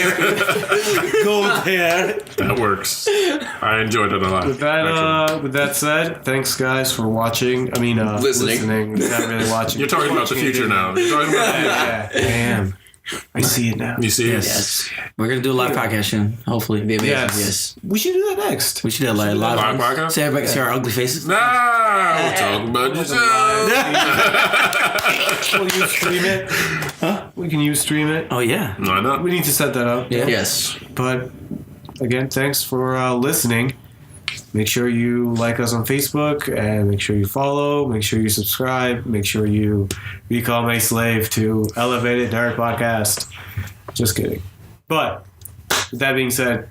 hair. Gold hair. That works. I enjoyed it a lot. With that said, thanks guys for watching. I mean, Listening. Not really watching. You're talking about the future now. You're talking about the future. Yeah, I am. I see it now. You see? Yes. We're going to do a live podcast soon, hopefully. Be amazing. Yes. Yes. We should do that next. We should do a live Live podcast? So everybody can see our ugly faces. Nah, we're talking about yourself. Will you stream it? Huh? We can use stream it. Oh, yeah. Why not? We need to set that up. Yeah. Yes. But again, thanks for listening. Make sure you like us on Facebook and make sure you follow. Make sure you subscribe. Make sure you become a slave to Elevated Nerd Podcast. Just kidding. But with that being said,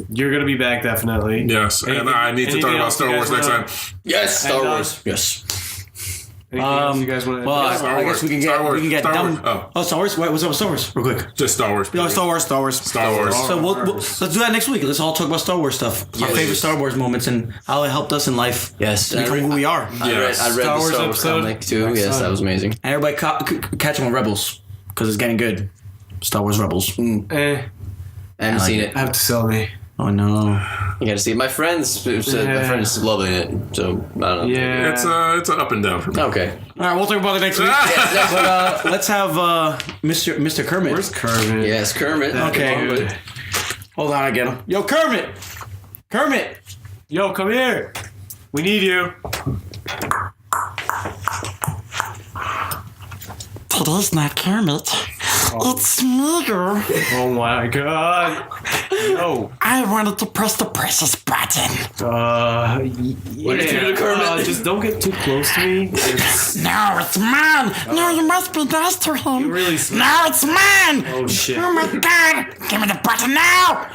you're going to be back definitely. Yes, and I need to talk anything about else you Star guys Wars next wanna- time. Yes. Star And, Wars. Yes. Anything else you guys want to? Well, Star I Wars. guess we can Star get Wars. we can get Star done. Wars. Oh, Star Wars. Wait, what's up with Star Wars? Real quick. Just Star Wars. Yeah, Star Wars. Star Wars. So let's do that next week. Let's all talk about Star Wars stuff. Our favorite Star Wars moments and how it helped us in life. Yes. To become who we are. I read Star the Wars Star Wars episode. comic too. Yes, that was amazing. And everybody catch them on Rebels because it's getting good. Star Wars Rebels. Eh, I haven't seen it. I have to sell me. Oh no. You gotta see it. My friends said my Yeah. friends loving it. So I don't know. Yeah. It's an up and down for me. Okay. All right, we'll talk about it next week. But let's have Mr. Kermit. Where's Kermit? Yes, Kermit. Okay. Dude. Hold on, I get him. Yo, Kermit. Kermit. Yo, come here. We need you. Today's not Kermit. It's Meager. Oh my god. No. I wanted to press the precious button. What did you do to Kermit? Just don't get too close to me. It's No, it's mine. No, you must be nice to him. you really. No, it's mine. Oh shit. Oh my god. Give me the button now.